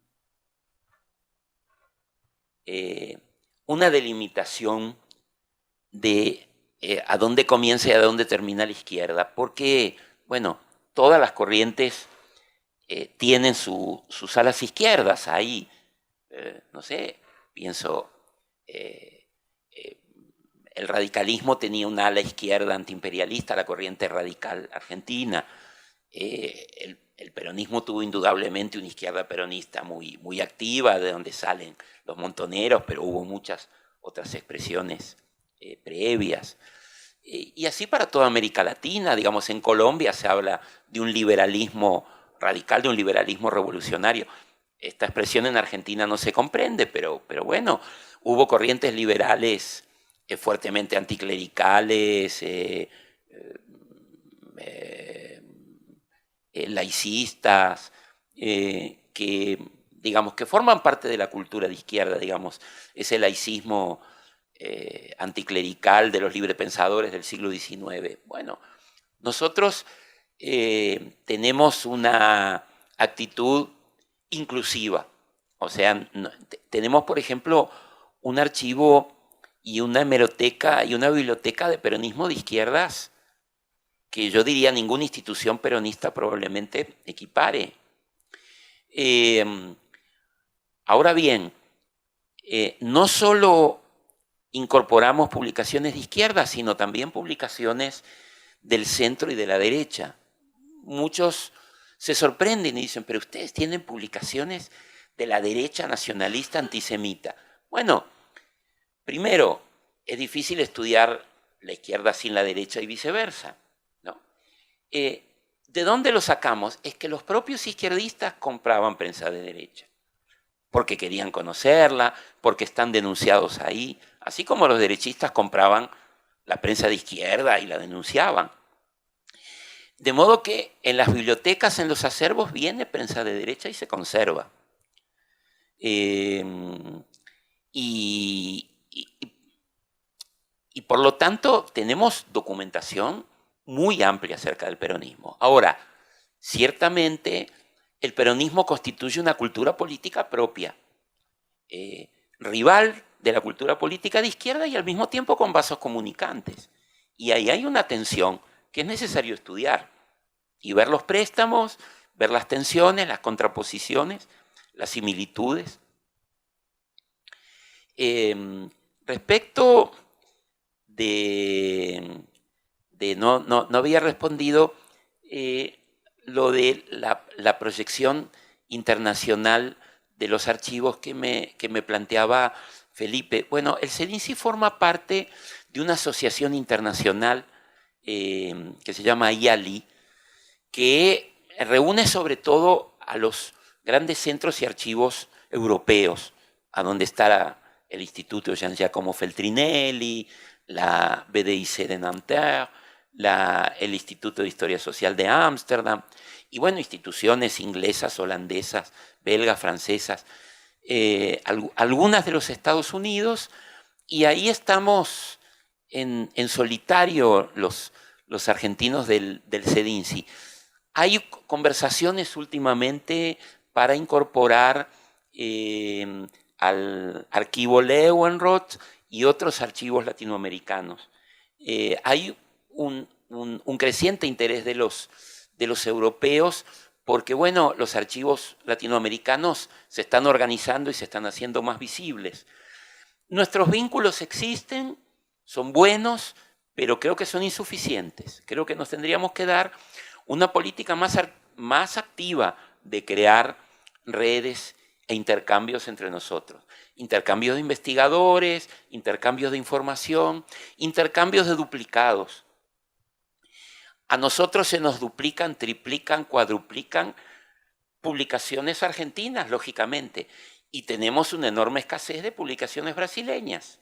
delimitación de a dónde comienza y a dónde termina la izquierda, porque, bueno, todas las corrientes tienen sus alas izquierdas. Ahí, no sé, pienso, el radicalismo tenía una ala izquierda antiimperialista, la corriente radical argentina. el peronismo tuvo indudablemente una izquierda peronista muy activa, de donde salen los montoneros, pero hubo muchas otras expresiones previas. Y así para toda América Latina, digamos, en Colombia se habla de un liberalismo radical, de un liberalismo revolucionario. Esta expresión en Argentina no se comprende, pero bueno, hubo corrientes liberales fuertemente anticlericales, laicistas, que, digamos, que forman parte de la cultura de izquierda, digamos, ese laicismo anticlerical de los librepensadores del siglo XIX. Bueno, nosotros tenemos una actitud inclusiva. O sea, tenemos, por ejemplo, un archivo y una hemeroteca y una biblioteca de peronismo de izquierdas que yo diría ninguna institución peronista probablemente equipare. Ahora bien, no solo incorporamos publicaciones de izquierda, sino también publicaciones del centro y de la derecha. Muchos se sorprenden y dicen, pero ustedes tienen publicaciones de la derecha nacionalista antisemita. Bueno, primero, es difícil estudiar la izquierda sin la derecha y viceversa, ¿no? ¿De dónde lo sacamos? Es que los propios izquierdistas compraban prensa de derecha, porque querían conocerla, porque están denunciados ahí, así como los derechistas compraban la prensa de izquierda y la denunciaban. De modo que en las bibliotecas, en los acervos, viene prensa de derecha y se conserva. Y por lo tanto tenemos documentación muy amplia acerca del peronismo. Ahora, ciertamente el peronismo constituye una cultura política propia, rival de la cultura política de izquierda y al mismo tiempo con vasos comunicantes. Y ahí hay una tensión que es necesario estudiar y ver los préstamos, ver las tensiones, las contraposiciones, las similitudes. Respecto no había respondido lo de la proyección internacional de los archivos que me planteaba Felipe. Bueno, el CEDINSI forma parte de una asociación internacional que se llama IALI, que reúne sobre todo a los grandes centros y archivos europeos, a donde está el Instituto Gian Giacomo Feltrinelli, la BDIC de Nanterre, el Instituto de Historia Social de Ámsterdam, y bueno, instituciones inglesas, holandesas, belgas, francesas, algunas de los Estados Unidos, y ahí estamos en solitario los argentinos del CEDINSI. Hay conversaciones últimamente para incorporar al archivo Leeuwenroth y otros archivos latinoamericanos. Hay un creciente interés de los europeos porque, bueno, los archivos latinoamericanos se están organizando y se están haciendo más visibles. Nuestros vínculos existen, son buenos, pero creo que son insuficientes. Creo que nos tendríamos que dar una política más activa de crear redes e intercambios entre nosotros. Intercambios de investigadores, intercambios de información, intercambios de duplicados. A nosotros se nos duplican, triplican, cuadruplican publicaciones argentinas, lógicamente, y tenemos una enorme escasez de publicaciones brasileñas.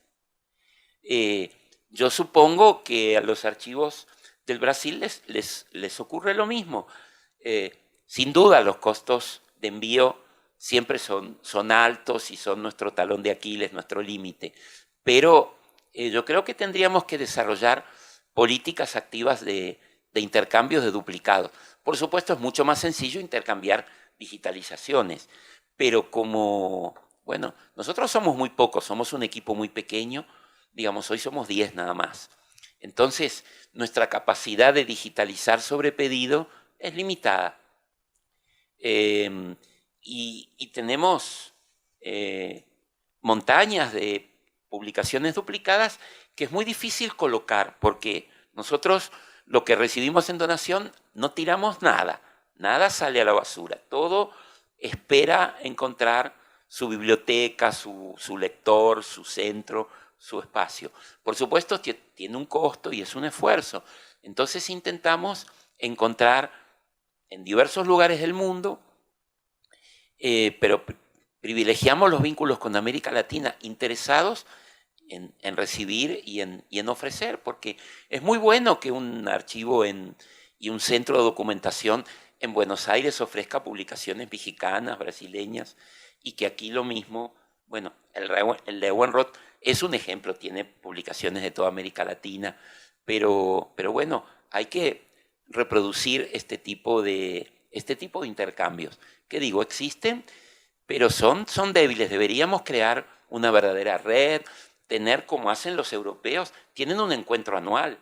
Yo supongo que a los archivos del Brasil les ocurre lo mismo. Sin duda, los costos de envío siempre son altos y son nuestro talón de Aquiles, nuestro límite. Pero yo creo que tendríamos que desarrollar políticas activas de intercambios de duplicados. Por supuesto, es mucho más sencillo intercambiar digitalizaciones, pero como, bueno, nosotros somos muy pocos, somos un equipo muy pequeño, digamos, hoy somos 10 nada más. Entonces, nuestra capacidad de digitalizar sobre pedido es limitada. Y tenemos montañas de publicaciones duplicadas que es muy difícil colocar, porque nosotros lo que recibimos en donación no tiramos nada, nada sale a la basura, todo espera encontrar su biblioteca, su lector, su centro, su espacio. Por supuesto, tiene un costo y es un esfuerzo. Entonces intentamos encontrar en diversos lugares del mundo, pero privilegiamos los vínculos con América Latina, interesados en recibir y en ofrecer, porque es muy bueno que un archivo y un centro de documentación en Buenos Aires ofrezca publicaciones mexicanas, brasileñas, y que aquí lo mismo, bueno, el Leeuwenroth es un ejemplo, tiene publicaciones de toda América Latina, pero bueno, hay que reproducir este tipo de intercambios, que digo, existen, pero son débiles. Deberíamos crear una verdadera red, tener como hacen los europeos, tienen un encuentro anual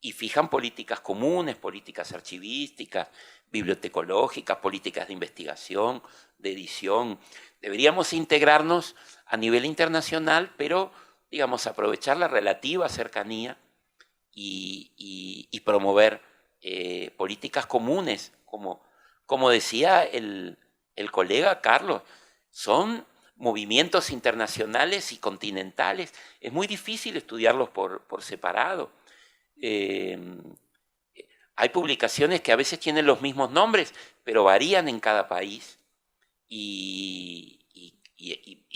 y fijan políticas comunes, políticas archivísticas, bibliotecológicas, políticas de investigación, de edición. Deberíamos integrarnos a nivel internacional, pero, digamos, aprovechar la relativa cercanía y promover políticas comunes, como decía el colega Carlos, son movimientos internacionales y continentales. Es muy difícil estudiarlos por separado. Hay publicaciones que a veces tienen los mismos nombres, pero varían en cada país. Y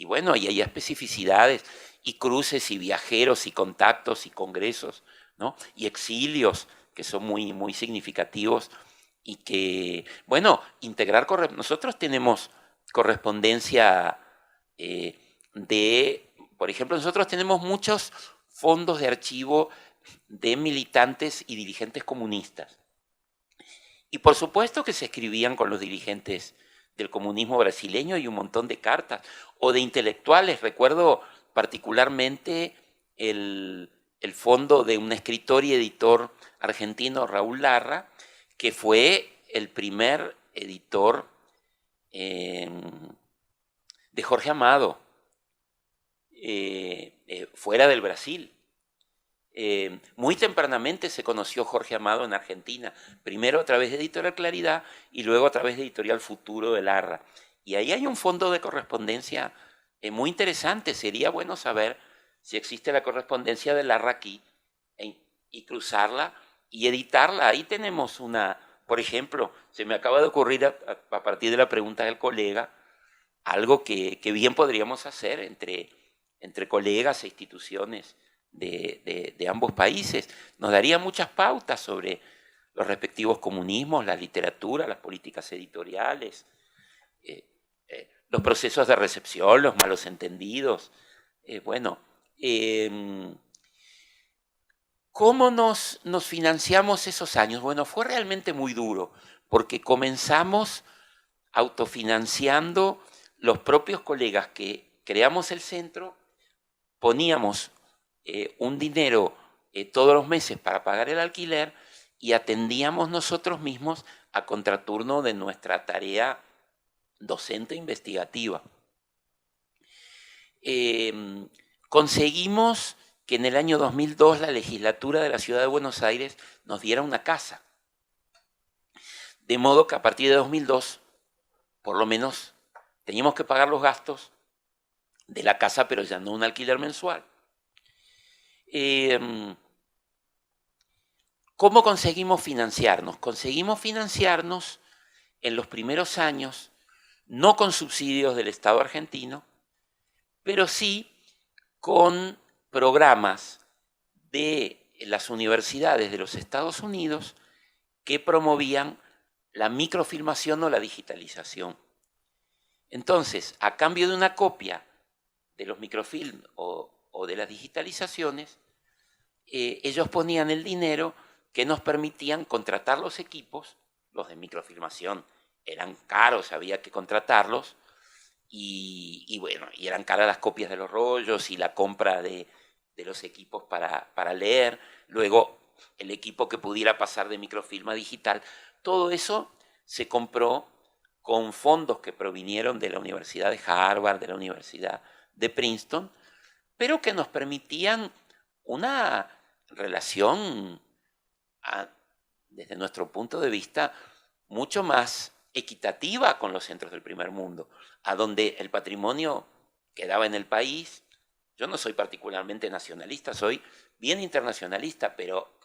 bueno, y hay especificidades y cruces y viajeros y contactos y congresos, ¿no? Y exilios que son muy, muy significativos y que, bueno, nosotros tenemos correspondencia por ejemplo, nosotros tenemos muchos fondos de archivo de militantes y dirigentes comunistas. Y por supuesto que se escribían con los dirigentes del comunismo brasileño y un montón de cartas, o de intelectuales. Recuerdo particularmente el fondo de un escritor y editor argentino, Raúl Larra, que fue el primer editor de Jorge Amado, fuera del Brasil. Muy tempranamente se conoció Jorge Amado en Argentina, primero a través de Editorial Claridad y luego a través de Editorial Futuro de Larra. Y ahí hay un fondo de correspondencia muy interesante. Sería bueno saber si existe la correspondencia de Larra aquí y cruzarla y editarla. Ahí tenemos por ejemplo, se me acaba de ocurrir a partir de la pregunta del colega, algo que bien podríamos hacer entre colegas e instituciones de ambos países. Nos daría muchas pautas sobre los respectivos comunismos, la literatura, las políticas editoriales, los procesos de recepción, los malos entendidos. ¿Cómo nos financiamos esos años? Bueno, fue realmente muy duro, porque comenzamos autofinanciando los propios colegas que creamos el centro, poníamos un dinero todos los meses para pagar el alquiler y atendíamos nosotros mismos a contraturno de nuestra tarea docente investigativa. Conseguimos que en el año 2002 la legislatura de la Ciudad de Buenos Aires nos diera una casa. De modo que a partir de 2002, por lo menos, teníamos que pagar los gastos de la casa, pero ya no un alquiler mensual. ¿Cómo conseguimos financiarnos? Conseguimos financiarnos en los primeros años, no con subsidios del Estado argentino, pero sí con programas de las universidades de los Estados Unidos que promovían la microfilmación o la digitalización. Entonces, a cambio de una copia de los microfilms o de las digitalizaciones, ellos ponían el dinero que nos permitían contratar los equipos. Los de microfilmación eran caros, había que contratarlos, y bueno, y eran caras las copias de los rollos y la compra de los equipos para leer, luego el equipo que pudiera pasar de microfilm a digital. Todo eso se compró con fondos que provinieron de la Universidad de Harvard, de la Universidad de Princeton, pero que nos permitían una relación desde nuestro punto de vista, mucho más equitativa con los centros del primer mundo, a donde el patrimonio quedaba en el país. Yo no soy particularmente nacionalista, soy bien internacionalista, pero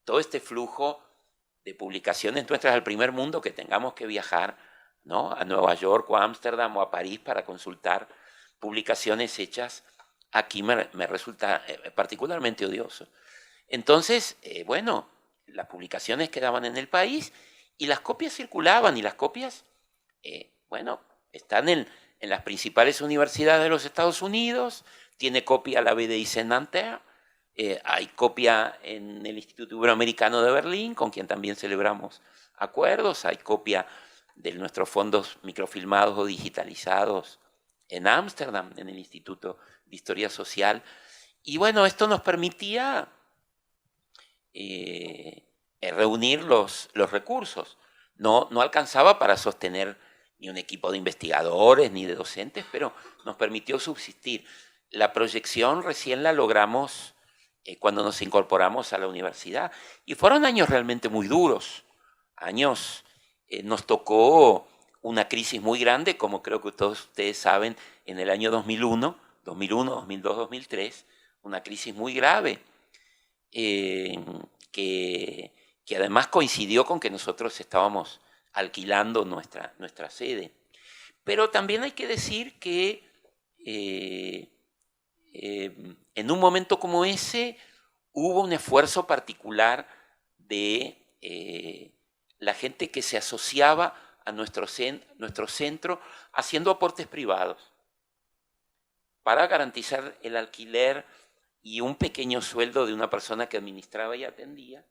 todo este flujo de publicaciones nuestras al primer mundo, que tengamos que viajar, ¿no?, a Nueva York o a Ámsterdam o a París para consultar publicaciones hechas aquí, me resulta particularmente odioso. Entonces, bueno, las publicaciones quedaban en el país y las copias circulaban, y las copias, bueno, están en las principales universidades de los Estados Unidos, tiene copia la BDI Nanterre, hay copia en el Instituto Iberoamericano de Berlín, con quien también celebramos acuerdos, hay copia de nuestros fondos microfilmados o digitalizados en Ámsterdam, en el Instituto de Historia Social. Y bueno, esto nos permitía reunir los recursos. No alcanzaba para sostener ni un equipo de investigadores ni de docentes, pero nos permitió subsistir. La proyección recién la logramos cuando nos incorporamos a la universidad, y fueron años realmente muy duros, años, nos tocó una crisis muy grande, como creo que todos ustedes saben, en el año 2001, 2002, 2003, una crisis muy grave, que además coincidió con que nosotros estábamos alquilando nuestra sede. Pero también hay que decir que en un momento como ese hubo un esfuerzo particular de la gente que se asociaba a nuestro centro haciendo aportes privados para garantizar el alquiler y un pequeño sueldo de una persona que administraba y atendía.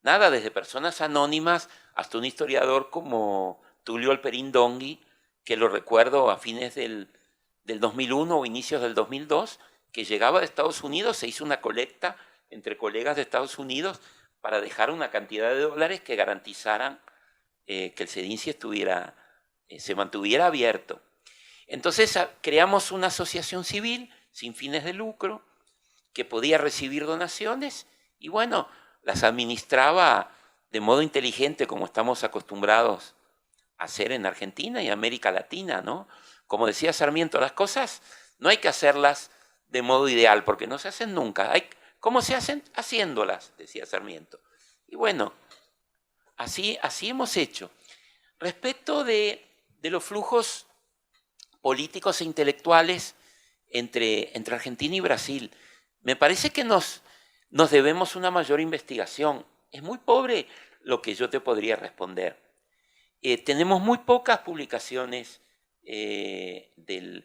Nada, desde personas anónimas hasta un historiador como Tulio Alperín Dongui, que lo recuerdo a fines del 2001 o inicios del 2002, que llegaba de Estados Unidos, se hizo una colecta entre colegas de Estados Unidos para dejar una cantidad de dólares que garantizaran que el CEDINCI se mantuviera abierto. Entonces creamos una asociación civil sin fines de lucro que podía recibir donaciones y bueno, las administraba de modo inteligente, como estamos acostumbrados a hacer en Argentina y América Latina, ¿no? Como decía Sarmiento, las cosas no hay que hacerlas de modo ideal, porque no se hacen nunca. ¿Cómo se hacen? Haciéndolas, decía Sarmiento. Y bueno, así hemos hecho. Respecto de los flujos políticos e intelectuales entre Argentina y Brasil, me parece que nos debemos una mayor investigación. Es muy pobre lo que yo te podría responder. Tenemos muy pocas publicaciones del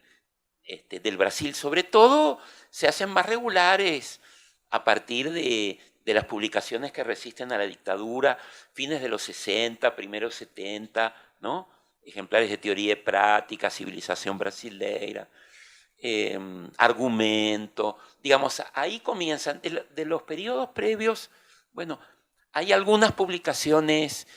Brasil, sobre todo se hacen más regulares a partir de las publicaciones que resisten a la dictadura, fines de los 60, primeros 70, ¿no? Ejemplares de teoría y práctica, civilización brasileira, argumento, digamos, ahí comienzan. De los periodos previos, bueno, hay algunas publicaciones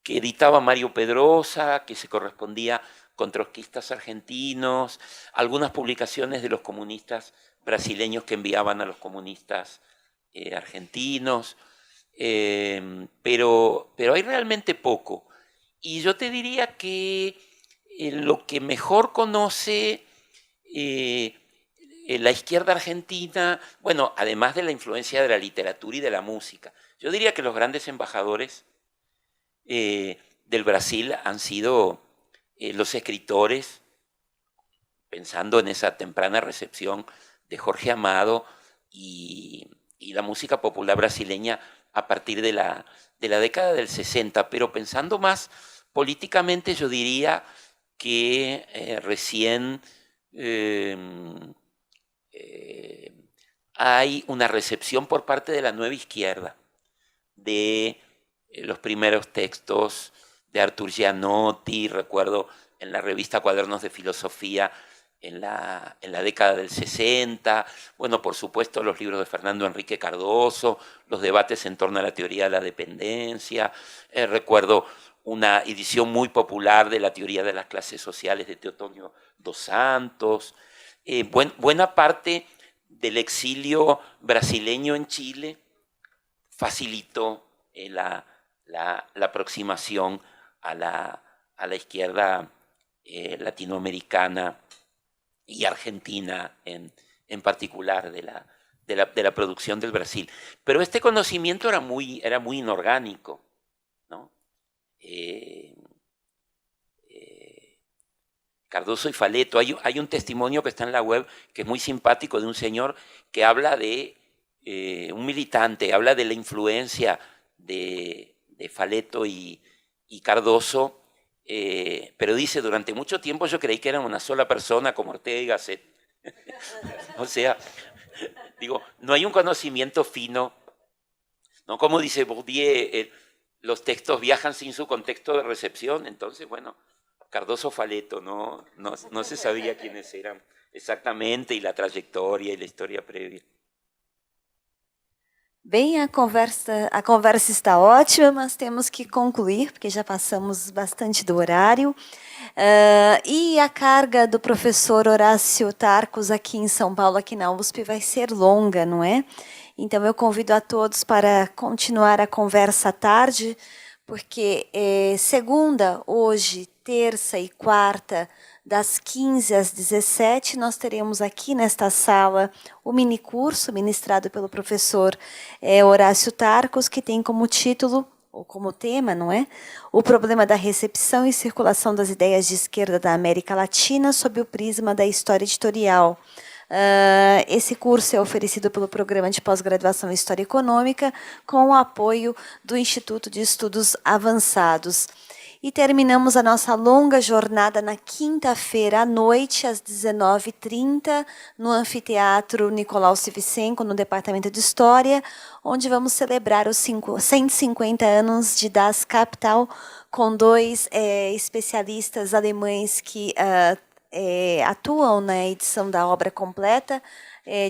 que editaba Mario Pedrosa, que se correspondía con trotskistas argentinos, algunas publicaciones de los comunistas brasileños que enviaban a los comunistas argentinos, pero hay realmente poco. Y yo te diría que lo que mejor conoce la izquierda argentina, bueno, además de la influencia de la literatura y de la música, yo diría que los grandes embajadores del Brasil han sido los escritores, pensando en esa temprana recepción de Jorge Amado y la música popular brasileña a partir de la década del 60, pero pensando más políticamente, yo diría que recién hay una recepción por parte de la nueva izquierda de los primeros textos de Artur Gianotti, recuerdo en la revista Cuadernos de Filosofía en la década del 60, bueno, por supuesto los libros de Fernando Enrique Cardoso, los debates en torno a la teoría de la dependencia, recuerdo una edición muy popular de la teoría de las clases sociales de Teotonio dos Santos, buena parte del exilio brasileño en Chile facilitó la aproximación a la izquierda latinoamericana y argentina en particular de la producción del Brasil. Pero este conocimiento era muy inorgánico, ¿no? Cardoso y Faleto, hay un testimonio que está en la web que es muy simpático de un señor que habla de un militante, habla de la influencia de Faleto y Cardoso, pero dice, durante mucho tiempo yo creí que eran una sola persona como Ortega y Gasset. O sea, digo, no hay un conocimiento fino, ¿no? Como dice Bourdieu, los textos viajan sin su contexto de recepción, entonces, bueno, Cardoso, Faleto, no se sabía quiénes eran exactamente y la trayectoria y la historia previa. Bem, a conversa está ótima, mas temos que concluir, porque já passamos bastante do horário. E a carga do professor Horácio Tarcos aqui em São Paulo, aqui na USP, vai ser longa, não é? Então, eu convido a todos para continuar a conversa à tarde, porque segunda, hoje, terça e quarta, das 15 às 17, nós teremos aqui nesta sala o minicurso ministrado pelo professor Horácio Tarcos, que tem como título, ou como tema, não é? O problema da recepção e circulação das ideias de esquerda da América Latina sob o prisma da história editorial. Esse curso é oferecido pelo Programa de Pós-Graduação em História Econômica, com o apoio do Instituto de Estudos Avançados. E terminamos a nossa longa jornada na quinta-feira à noite, às 19h30, no Anfiteatro Nicolau Sivicenko, no Departamento de História, onde vamos celebrar os 150 anos de Das Kapital, com dois especialistas alemães que atuam na edição da obra completa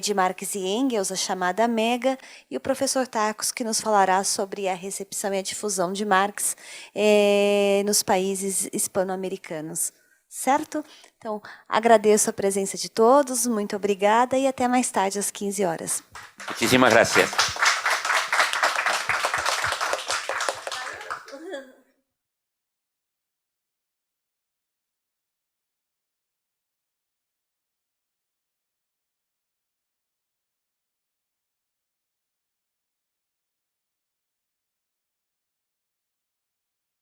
de Marx e Engels, a chamada Mega, e o professor Tarcos, que nos falará sobre a recepção e a difusão de Marx nos países hispano-americanos. Certo? Então, agradeço a presença de todos, muito obrigada e até mais tarde, às 15 horas. Muchísimas gracias.